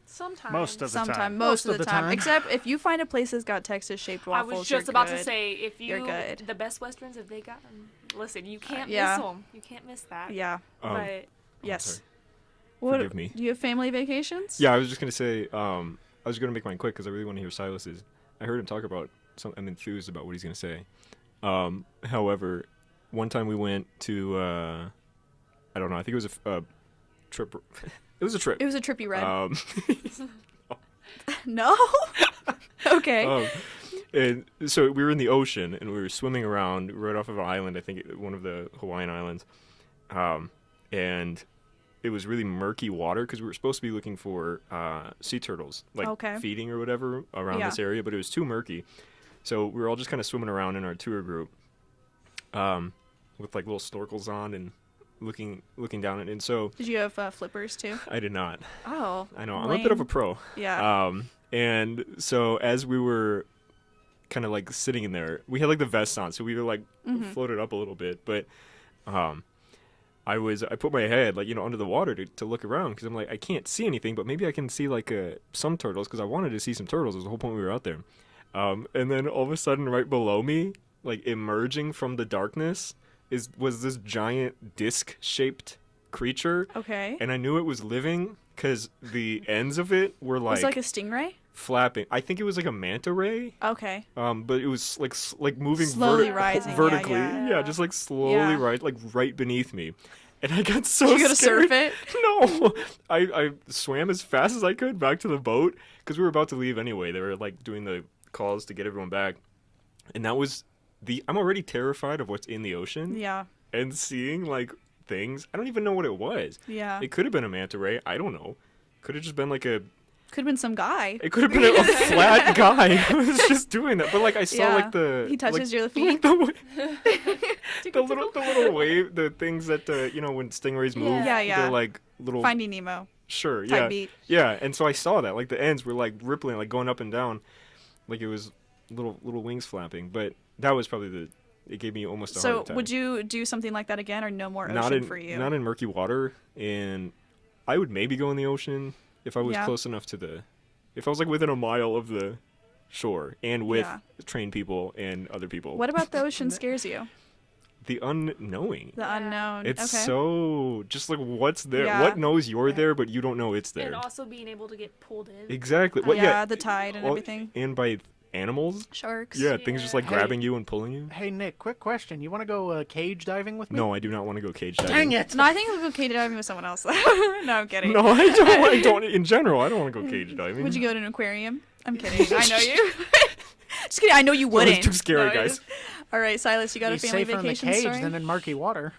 Sometimes. Most of the time. Most of the time. Except if you find a place that's got Texas-shaped I waffles, was just you're about to good. say, if You're good. the Best Westerns, if they got them, listen, you can't yeah. miss them. You can't miss that. Yeah. But Yes. sorry. What, Forgive me. Do you have family vacations? Yeah, I was just gonna say. I was gonna make mine quick because I really want to hear Silas's. I heard him talk about. I'm enthused about what he's gonna say. However, one time we went to. I don't know. I think it was a trip. It was a trip. It was a trip you read. No? Okay. And so we were in the ocean and we were swimming around right off of an island. I think one of the Hawaiian islands. And it was really murky water because we were supposed to be looking for sea turtles, like feeding or whatever around this area, but it was too murky. So we were all just kind of swimming around in our tour group with like little snorkels on and looking down it. And so did you have flippers too? I did not. Oh, I know. I'm a bit of a pro. Yeah. And so as we were kind of like sitting in there, we had like the vests on, so we were like floated up a little bit, but I put my head like under the water to look around because I'm like I can't see anything, but maybe I can see like some turtles because I wanted to see some turtles. That was the whole point we were out there. And then all of a sudden, right below me, like emerging from the darkness, was this giant disc-shaped creature. Okay. And I knew it was living because the ends of it were like. It was like a stingray? Flapping. I think it was like a manta ray. Okay. But it was like moving slowly rising vertically. Yeah. Just like slowly right beneath me. And I got so Did you go to scared. surf it? No. I swam as fast as I could back to the boat because we were about to leave anyway. They were like doing the calls to get everyone back. And that was I'm already terrified of what's in the ocean. Yeah. And seeing like things. I don't even know what it was. Yeah. It could have been a manta ray. I don't know. Could have just been like a could have been some guy. It could have been a flat guy who was just doing that. But like I saw like the he touches like, your feet. the little wave, the things that when stingrays move. Yeah. They're like little Finding Nemo. Sure. Type Yeah. beat. Yeah. And so I saw that like the ends were like rippling, like going up and down, like it was little wings flapping. But that was probably it gave me almost a heart attack. So would you do something like that again, or no more ocean for you? Not in murky water, and I would maybe go in the ocean if I was close enough to if I was like within a mile of the shore and with trained people and other people. What about the ocean scares you? The unknowing. The unknown. It's okay. so just like what's there. Yeah. What knows you're there, but you don't know it's there. And also being able to get pulled in. Exactly. The tide and everything. And by animals. Sharks. Yeah, things just like grabbing you and pulling you. Hey, Nick, quick question. You want to go cage diving with me? No, I do not want to go cage diving. Dang it! No, I think we'll go cage diving with someone else. No, I'm kidding. No, I don't. I don't. In general, I don't want to go cage diving. Would you go to an aquarium? I'm kidding. I know you. Just kidding. I know you wouldn't. It's too scary, guys. All right, Silas, you got a family safer vacation in the cage story? than in murky water.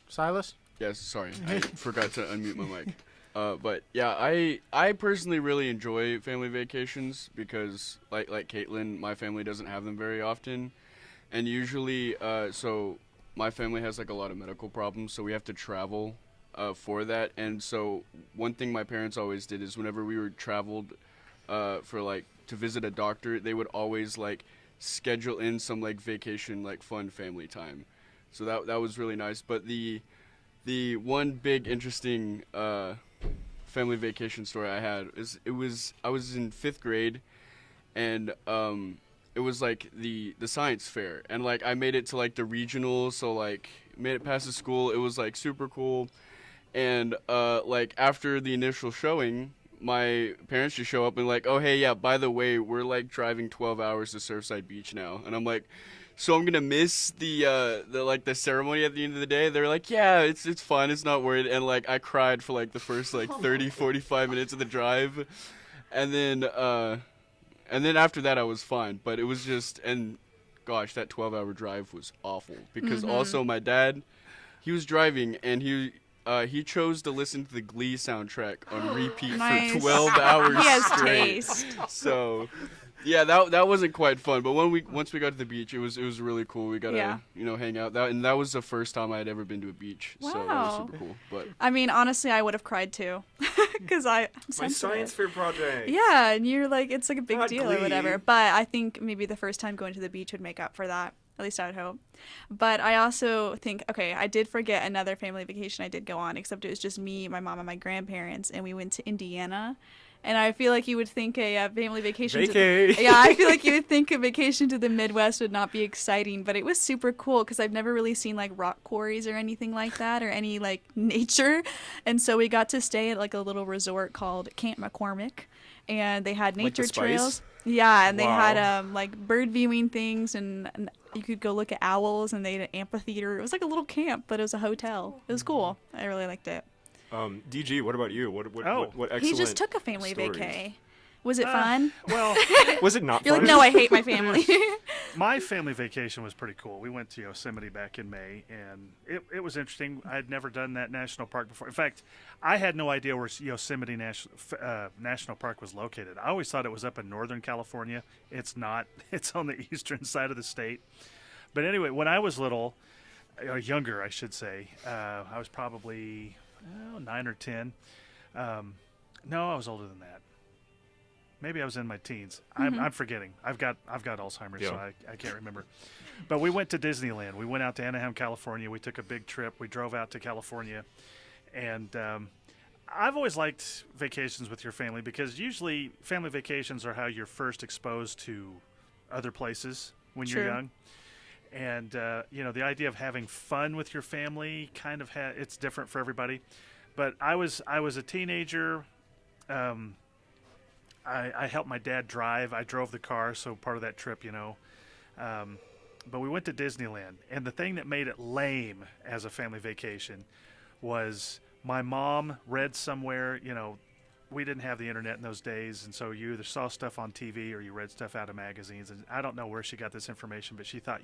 Silas? Yes, sorry. I forgot to unmute my mic. But yeah, I personally really enjoy family vacations because like Caitlin, my family doesn't have them very often. And usually so my family has like a lot of medical problems, so we have to travel for that. And so one thing my parents always did is whenever we were traveled for like to visit a doctor, they would always like schedule in some like vacation, like fun family time. So that was really nice. But the one big interesting family vacation story I had is I was in 5th grade, and it was like the science fair, and like I made it to like the regional, so like made it past the school. It was like super cool, and like after the initial showing, my parents just show up and like, oh hey, yeah, by the way, we're like driving 12 hours to Surfside Beach now, and I'm like, so I'm gonna miss the ceremony at the end of the day. They're like, yeah, it's fine, it's not worried. And like I cried for like the first like 30-45 minutes of the drive, and then after that I was fine. But it was just, and gosh, that 12-hour drive was awful because also my dad, he was driving and he he chose to listen to the Glee soundtrack on repeat Nice. for 12 hours He has straight. taste. So, yeah, that wasn't quite fun. But once we got to the beach, it was really cool. We got to hang out. That was the first time I had ever been to a beach. So that was Wow. super cool. But I mean, honestly, I would have cried too, because I'm My sensitive. science fair project. Yeah, and you're like, it's like a big Not deal or Glee. whatever. But I think maybe the first time going to the beach would make up for that. At least I would hope. But I also think, okay, I did forget another family vacation I did go on, except it was just me, my mom, and my grandparents, and we went to Indiana. And I feel like you would think a family vacation. Vacay. Yeah, I feel like you would think a vacation to the Midwest would not be exciting, but it was super cool because I've never really seen like rock quarries or anything like that or any like nature. And so we got to stay at like a little resort called Camp McCormick, and they had Like the nature Spice? trails. Yeah, and they Wow. had like bird viewing things, and you could go look at owls, and they had an amphitheater. It was like a little camp, but it was a hotel. It was cool. I really liked it. DG, what about you? What excellent He just took a family stories. vacay. Was it fun? Well, Was it not You're fun? like, no, I hate my family. my family vacation was pretty cool. We went to Yosemite back in May, and it was interesting. I had never done that national park before. In fact, I had no idea where Yosemite National Park was located. I always thought it was up in Northern California. It's not. It's on the eastern side of the state. But anyway, when I was little, younger, I should say, I was probably 9 or 10. No, I was older than that. Maybe I was in my teens. I'm forgetting. I've got Alzheimer's, so I can't remember. But we went to Disneyland. We went out to Anaheim, California. We took a big trip. We drove out to California, and I've always liked vacations with your family because usually family vacations are how you're first exposed to other places when you're True. young. And the idea of having fun with your family kind of it's different for everybody. But I was a teenager. I helped my dad drive. I drove the car, so part of that trip, But we went to Disneyland, and the thing that made it lame as a family vacation was my mom read somewhere, we didn't have the internet in those days, and so you either saw stuff on TV or you read stuff out of magazines. And I don't know where she got this information, but she thought,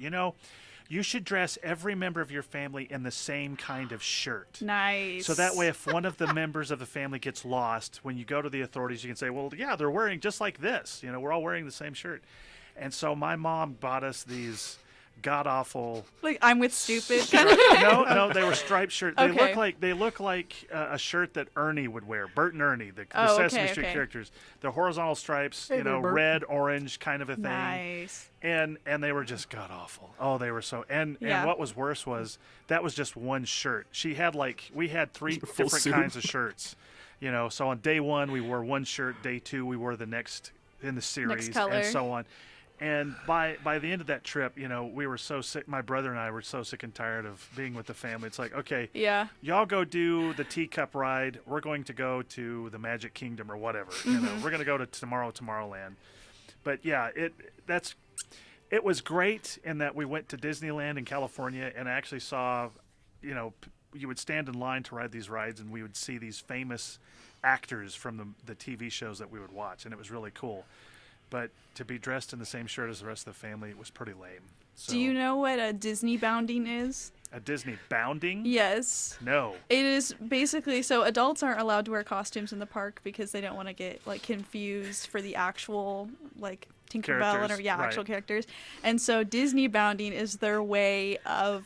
you should dress every member of your family in the same kind of shirt. Nice. So that way, if one of the members of the family gets lost, when you go to the authorities, you can say, well, yeah, they're wearing just like this. We're all wearing the same shirt. And so my mom bought us these god-awful... Like, I'm with stupid. No, they were striped shirts. They Okay. look like a shirt that Ernie would wear. Bert and Ernie, the Sesame Street characters. The horizontal stripes, Hey there, Bert. red, orange kind of a thing. Nice. And they were just god-awful. Oh, they were so... And Yeah. what was worse was that was just one shirt. we had 3 Full different suit. kinds of shirts. So on day 1, we wore one shirt. Day 2, we wore the next in the series, color. and so on. And by the end of that trip, we were so sick. My brother and I were so sick and tired of being with the family. It's like, okay, Yeah. y'all go do the teacup ride. We're going to go to the Magic Kingdom or whatever. We're going to go to Tomorrowland. But yeah, it was great in that we went to Disneyland in California and actually saw, you would stand in line to ride these rides and we would see these famous actors from the TV shows that we would watch, and it was really cool. But to be dressed in the same shirt as the rest of the family was pretty lame. So, Do you know what a Disney bounding is? a Disney bounding? Yes. No. It is basically, so adults aren't allowed to wear costumes in the park because they don't want to get like confused for the actual like Tinkerbell and Characters, actual right. characters. And so Disney bounding is their way of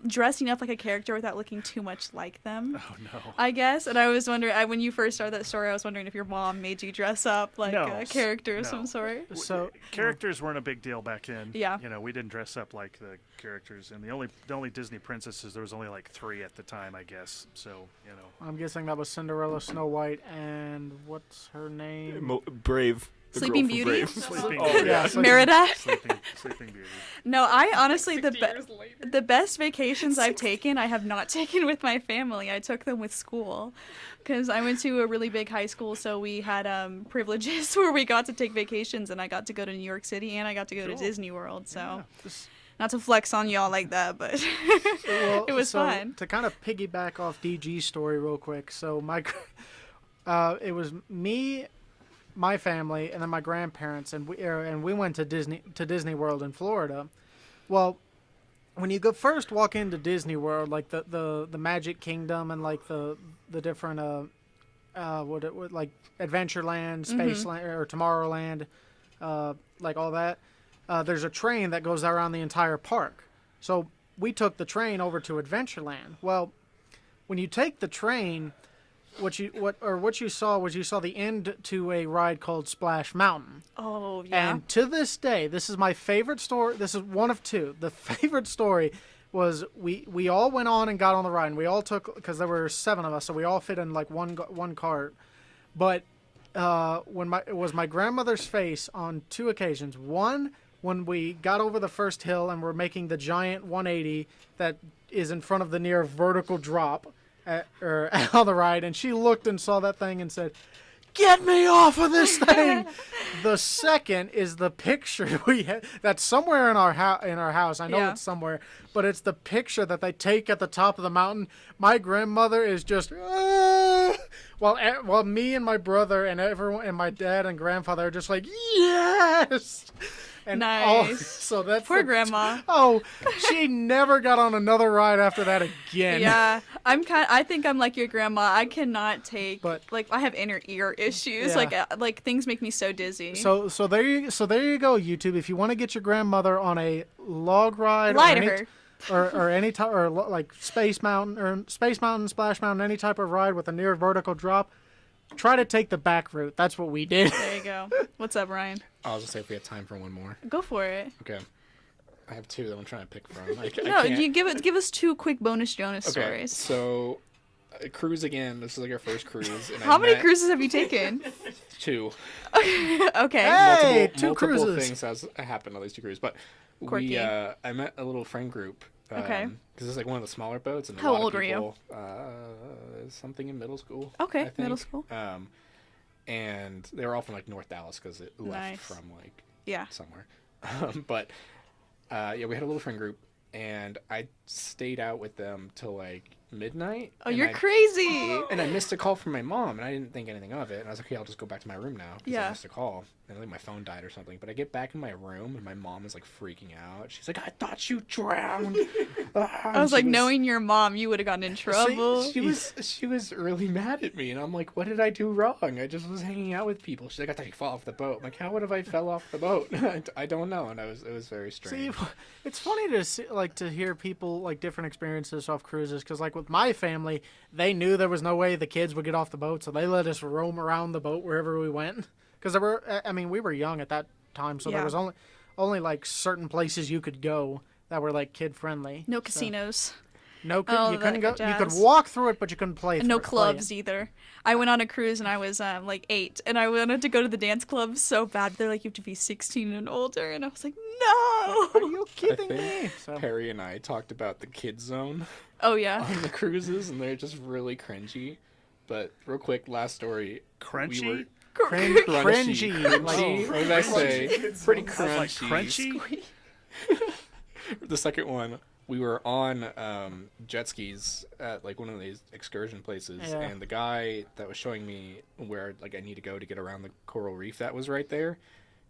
dressing up like a character without looking too much like them, Oh no. I guess. And I was wondering, when you first started that story, I was wondering if your mom made you dress up like No, a character of no. some sort. So Characters weren't a big deal back then. Yeah. We didn't dress up like the characters, and the only Disney princesses, there was only like 3 at the time, I guess. So I'm guessing that was Cinderella, Snow White, and what's her name? Brave. The girl Sleeping from Beauty? Brave. Sleeping Oh, Beauty. yeah, Merida? Sleeping Beauty. No, I honestly, 60 years later. the best vacations I've taken, I have not taken with my family. I took them with school because I went to a really big high school, so we had privileges where we got to take vacations, and I got to go to New York City and I got to go to Disney World. So, not to flex on y'all like that, but Well, it was so fun. To kind of piggyback off DG's story real quick, so it was me, my family, and then my grandparents, and we went to Disney World in Florida. Well, when you first walk into Disney World, like the Magic Kingdom and like the different like Adventureland, Spaceland, or Tomorrowland, like all that. There's a train that goes around the entire park. So we took the train over to Adventureland. Well, when you take the train, what you saw the end to a ride called Splash Mountain. Oh, yeah. And to this day, this is my favorite story. This is one of two. The favorite story was we all went on and got on the ride, and we all took, because there were 7 of us, so we all fit in like one cart. But it was my grandmother's face on 2 occasions. One, when we got over the first hill and we're making the giant 180 that is in front of the near vertical drop on the ride, and she looked and saw that thing and said, "Get me off of this thing!" The second is the picture we had that's somewhere in our house. I know it's somewhere, but it's the picture that they take at the top of the mountain. My grandmother is just while me and my brother and everyone and my dad and grandfather are just like, yes. And nice. So that's poor grandma. She never got on another ride after that again. Yeah, I think I'm like your grandma. I cannot take, like, I have inner ear issues. Yeah. Like things make me so dizzy. So there you go, YouTube. If you want to get your grandmother on a log ride, lie to her. or any type, or like Space Mountain, Splash Mountain, any type of ride with a near vertical drop, try to take the back route. That's what we did. There you go. What's up, Ryan? I was gonna say if we have time for one more. Go for it. Okay. I have 2 that I'm trying to pick from. You give us 2 quick bonus Jonas stories. So, cruise again. This is like our first cruise. And How many cruises have you taken? 2. Okay. Hey, multiple cruises. things has happened on these 2 cruises, but Quirky. I met a little friend group. Okay. Because it's like one of the smaller boats, and How a lot old of were you? people, something in middle school. Okay, I think. middle school. And they were all from like North Dallas because it left Nice. from like Yeah. somewhere. But yeah, we had a little friend group, and I stayed out with them till like midnight. Oh, and you're crazy. And I missed a call from my mom, and I didn't think anything of it. And I was like, okay, I'll just go back to my room now because Yeah. I missed a call. And I think my phone died or something. But I get back in my room, and my mom is like freaking out. She's like, I thought you drowned. I was like, knowing your mom, you would have gotten in trouble. She was really mad at me, and I'm like, what did I do wrong? I just was hanging out with people. She's like, I thought you fall off the boat. I'm like, how would have I fell off the boat? I don't know, and it was very strange. See, it's funny to hear people like different experiences off cruises, because like with my family, they knew there was no way the kids would get off the boat, so they let us roam around the boat wherever we went. Because we were young at that time, so there was only like certain places you could go that were like kid friendly. No casinos. No, you couldn't go. jazz. You could walk through it, but you couldn't play. No clubs either. I went on a cruise and I was like 8, and I wanted to go to the dance club so bad. They're like, you have to be 16 and older, and I was like, no. Are you kidding I me? think Perry and I talked about the kid zone Oh yeah. on the cruises, and they're just really cringy. But real quick, last story. Crunchy? We were Cringy. crunchy. What did I say? Pretty I was like, crunchy. crunchy? The second one, we were on jet skis at like one of these excursion places, Yeah. and the guy that was showing me where like I need to go to get around the coral reef that was right there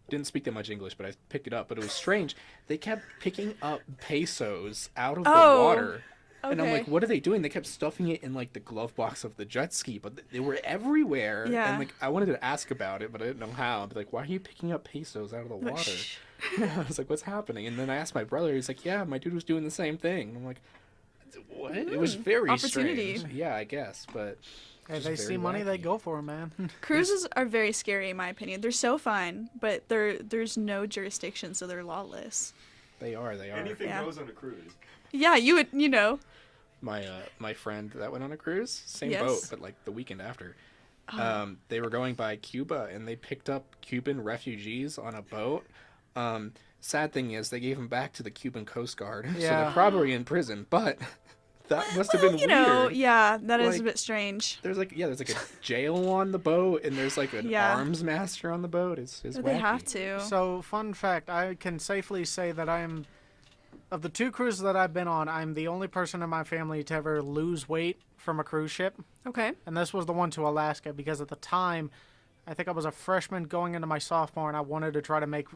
didn't speak that much English, but I picked it up. But it was strange. They kept picking up pesos out of the water. And I'm Okay. like, what are they doing? They kept stuffing it in like the glove box of the jet ski, but they were everywhere. Yeah. And like, I wanted to ask about it, but I didn't know how. But like, why are you picking up pesos out of the water? I was like, what's happening? And then I asked my brother. He's like, yeah, my dude was doing the same thing. And I'm like, what? It was very opportunity. strange. Yeah, I guess, but Hey, just they very see money, they wacky. go for it, man. Cruises are very scary in my opinion. They're so fun, but there's no jurisdiction, so they're lawless. They are. Anything Yeah. goes on a cruise. Yeah, you would, you know. My friend that went on a cruise, same Yes. boat, but like the weekend after. They were going by Cuba, and they picked up Cuban refugees on a boat. Sad thing is, they gave them back to the Cuban Coast Guard, so Yeah. they're probably in prison. But that must have been You weird. know, yeah, that is a Like, bit strange. There's like a jail on the boat, and there's like an Yeah. arms master on the boat. It's But wacky. they have to. So, fun fact, I can safely say that of the 2 cruises that I've been on, I'm the only person in my family to ever lose weight from a cruise ship. Okay. And this was the one to Alaska, because at the time, I think I was a freshman going into my sophomore, and I wanted to try to make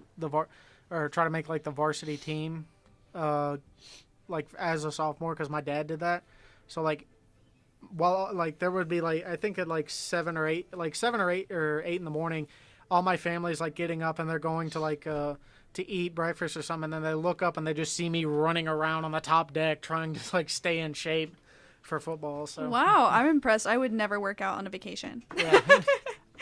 like the varsity team like as a sophomore because my dad did that. So like, well, like there would be like I think at like 7 or 8 in the morning, all my family's like getting up and they're going to like to eat breakfast or something. And then they look up and they just see me running around on the top deck trying to like stay in shape for football. So Wow, I'm impressed. I would never work out on a vacation. yeah.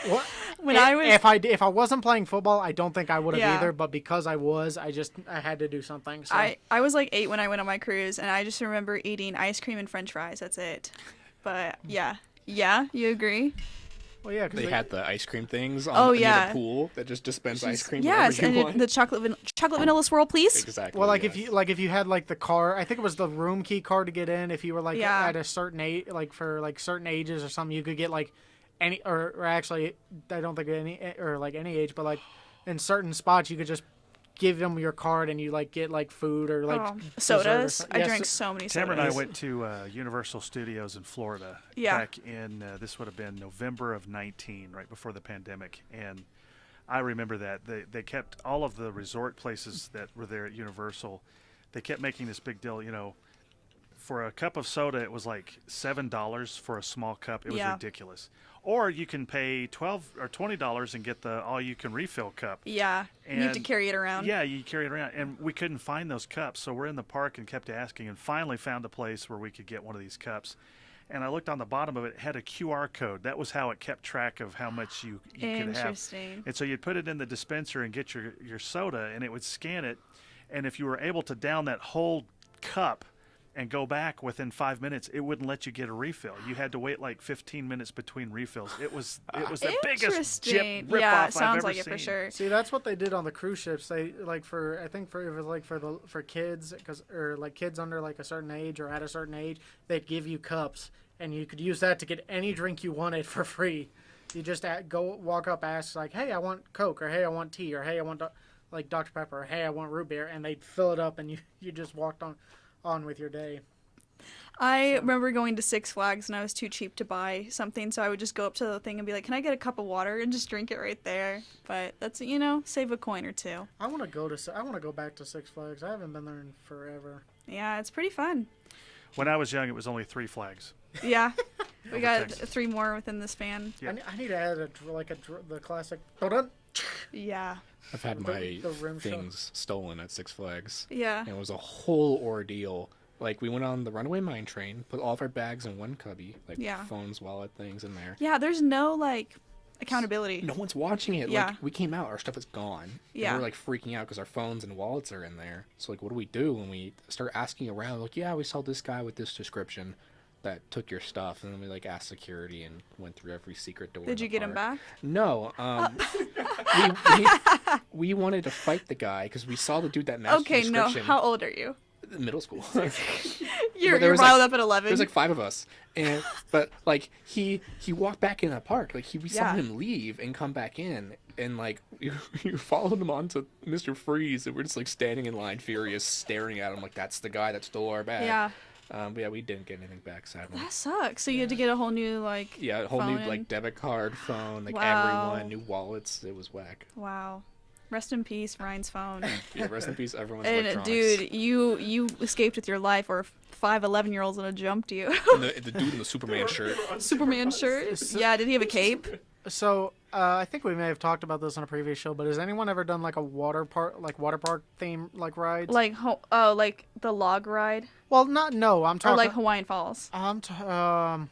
What? If I wasn't playing football, I don't think I would have either. But because I was, I had to do something. So. I was like 8 when I went on my cruise, and I just remember eating ice cream and French fries. That's it. But yeah, you agree? Well, yeah, they had the ice cream things on near the pool that just dispense ice cream. Yes, and the chocolate vanilla swirl, please. Exactly. Well, like if you had like the car, I think it was the room key card to get in. If you were like at a certain age, like for like certain ages or something, you could get like. Any or actually, I don't think any age, but like in certain spots, you could just give them your card and you like get like food or like sodas. I drank so many sodas. Tamara and I went to Universal Studios in Florida back in this would have been November of 19, right before the pandemic, and I remember that they kept all of the resort places that were there at Universal. They kept making this big deal, for a cup of soda, it was like $7 for a small cup. It was ridiculous. Or you can pay $12 or $20 and get the all-you-can refill cup. Yeah, and you have to carry it around. Yeah, you carry it around. And we couldn't find those cups, so we're in the park and kept asking and finally found a place where we could get one of these cups. And I looked on the bottom of it. It had a QR code. That was how it kept track of how much you could have. Interesting. And so you'd put it in the dispenser and get your soda, and it would scan it. And if you were able to down that whole cup and go back within 5 minutes, it wouldn't let you get a refill. You had to wait like 15 minutes between refills. It was the biggest rip-off I've sounds ever like it seen. for sure. See, that's what they did on the cruise ships. They like for kids or like kids under like a certain age or at a certain age, they'd give you cups and you could use that to get any drink you wanted for free. You just walk up, ask like, "Hey, I want Coke," or "Hey, I want tea," or "Hey, I want like Dr. Pepper," or "Hey, I want root beer," and they'd fill it up and you just walked on with your day. I remember going to Six Flags and I was too cheap to buy something, so I would just go up to the thing and be like, "Can I get a cup of water?" and just drink it right there. But that's save a coin or two. I want to go back to Six Flags. I haven't been there in forever. Yeah, it's pretty fun. When I was young, it was only 3 flags. Yeah, we got 3 more within the span. Yeah. I need to add the classic. Yeah. I've had my the rim things stolen at Six Flags. Yeah. And it was a whole ordeal. Like, we went on the runaway mine train, put all of our bags in one cubby, like phones, wallet, things in there. Yeah, there's no, accountability. No one's watching it. Yeah. Like, we came out, our stuff is gone. Yeah. And we're, freaking out because our phones and wallets are in there. So, what do we do? And we start asking around, we saw this guy with this description that took your stuff. And then we, asked security and went through every secret door. Did you get him back? No. We wanted to fight the guy because we saw the dude that matched the description. Okay, no. How old are you? Middle school. You're riled up at 11. There was 5 of us, but he walked back in that park. We saw him leave and come back in, and you followed him onto Mr. Freeze, and we're just standing in line, furious, staring at him that's the guy that stole our bag. Yeah. But we didn't get anything back, sadly. That sucks. So you had to get a whole new a whole phone new debit card, phone, Wow. everyone, new wallets. It was whack. Wow. Rest in peace, Ryan's phone. Yeah, rest in peace, everyone's And electronics. dude, you escaped with your life, or 5 11-year-olds would have jumped you. And the dude in the Superman shirt. Superman shirt. Yeah, did he have a cape? So I think we may have talked about this on a previous show, but has anyone ever done a water park theme rides? Like the log ride, Well, no. I'm or talking Hawaiian Falls, like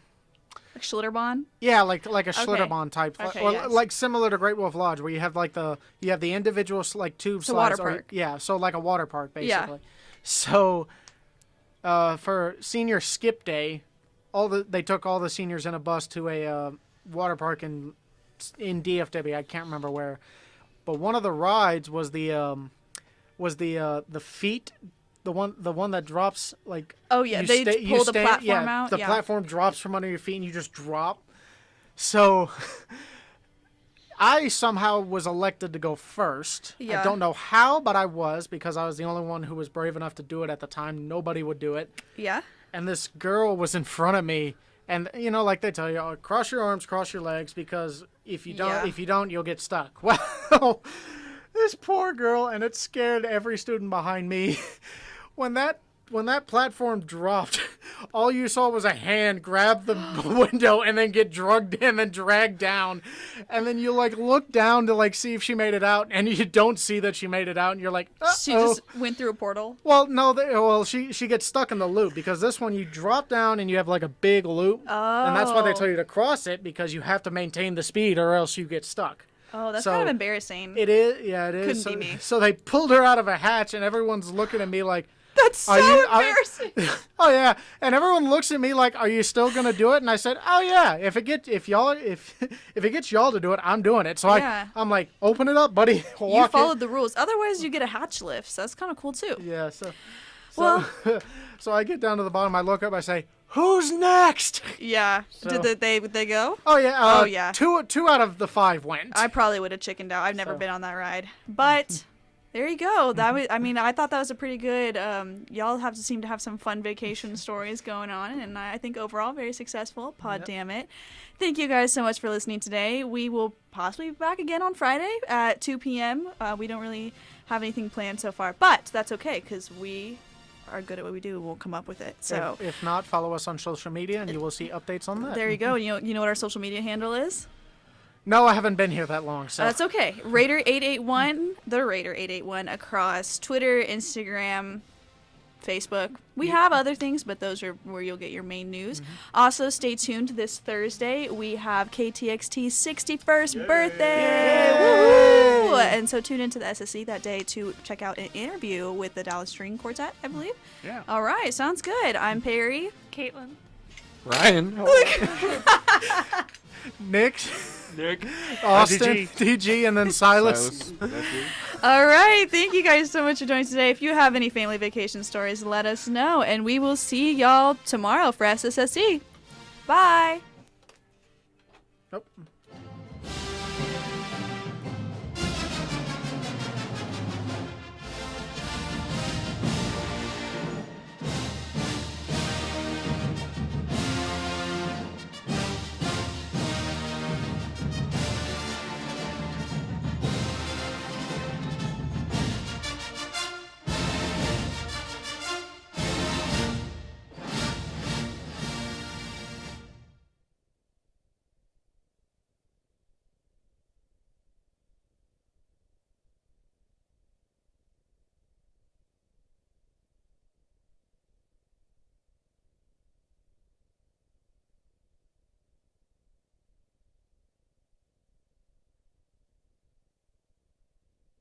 Schlitterbahn. Yeah, like a Schlitterbahn type, Okay, or yes. Similar to Great Wolf Lodge, where you have the individual tube It's a water slides. park. Yeah, so like a water park basically. Yeah. So, for senior skip day, they took all the seniors in a bus to a water park in DFW. I can't remember where, but one of the rides was the feet. The one that drops Oh yeah, you they pull the platform out. The platform drops from under your feet and you just drop. So I somehow was elected to go first. Yeah. I don't know how, but I was, because I was the only one who was brave enough to do it at the time. Nobody would do it. Yeah. And this girl was in front of me, and they tell you, oh, cross your arms, cross your legs, because if you don't, you'll get stuck. Well, this poor girl, and it scared every student behind me. When that platform dropped, all you saw was a hand grab the window and then get drugged in and dragged down, and then you like look down to like see if she made it out, and you don't see that she made it out, and you're like, uh-oh. She just went through a portal. Well, no, she gets stuck in the loop because this one you drop down and you have like a big loop, and that's why they tell you to cross it because you have to maintain the speed or else you get stuck. Oh, that's kind of embarrassing. It is, yeah, it is. Couldn't be me. So they pulled her out of a hatch, and everyone's looking at me like, That's so embarrassing. oh yeah, and everyone looks at me like, "Are you still gonna do it?" And I said, "Oh yeah, if it gets y'all to do it, I'm doing it." So Yeah. I'm like, "Open it up, buddy." You Walk followed the rules. Otherwise, you get a hatch lift. So that's kind of cool too. Yeah. Well- So I get down to the bottom. I look up. I say, "Who's next?" Yeah. So- Did they go? Oh yeah. Oh, yeah. Two out of the 5 went. I probably would have chickened out. I've never So- been on that ride, but there you go. That was. I mean, I thought that was a pretty good. Y'all seem to have some fun vacation stories going on, and I think overall very successful. Damn it! Thank you guys so much for listening today. We will possibly be back again on Friday at 2 p.m. We don't really have anything planned so far, but that's okay because we are good at what we do. We'll come up with it. So if not, follow us on social media, and you will see updates on that. there you go. You know what our social media handle is? No, I haven't been here that long, so That's okay. Raider881, the Raider881 across Twitter, Instagram, Facebook. We have other things, but those are where you'll get your main news. Also, stay tuned this Thursday. We have KTXT's 61st birthday. Woo! And so tune into the SSE that day to check out an interview with the Dallas String Quartet, I believe. Yeah. All right, sounds good. I'm Perry. Caitlin. Ryan. Nick, Nick. Austin, DG, and then Silas. That's it. All right. Thank you guys so much for joining today. If you have any family vacation stories, let us know. And we will see y'all tomorrow for SSSE. Bye. Nope.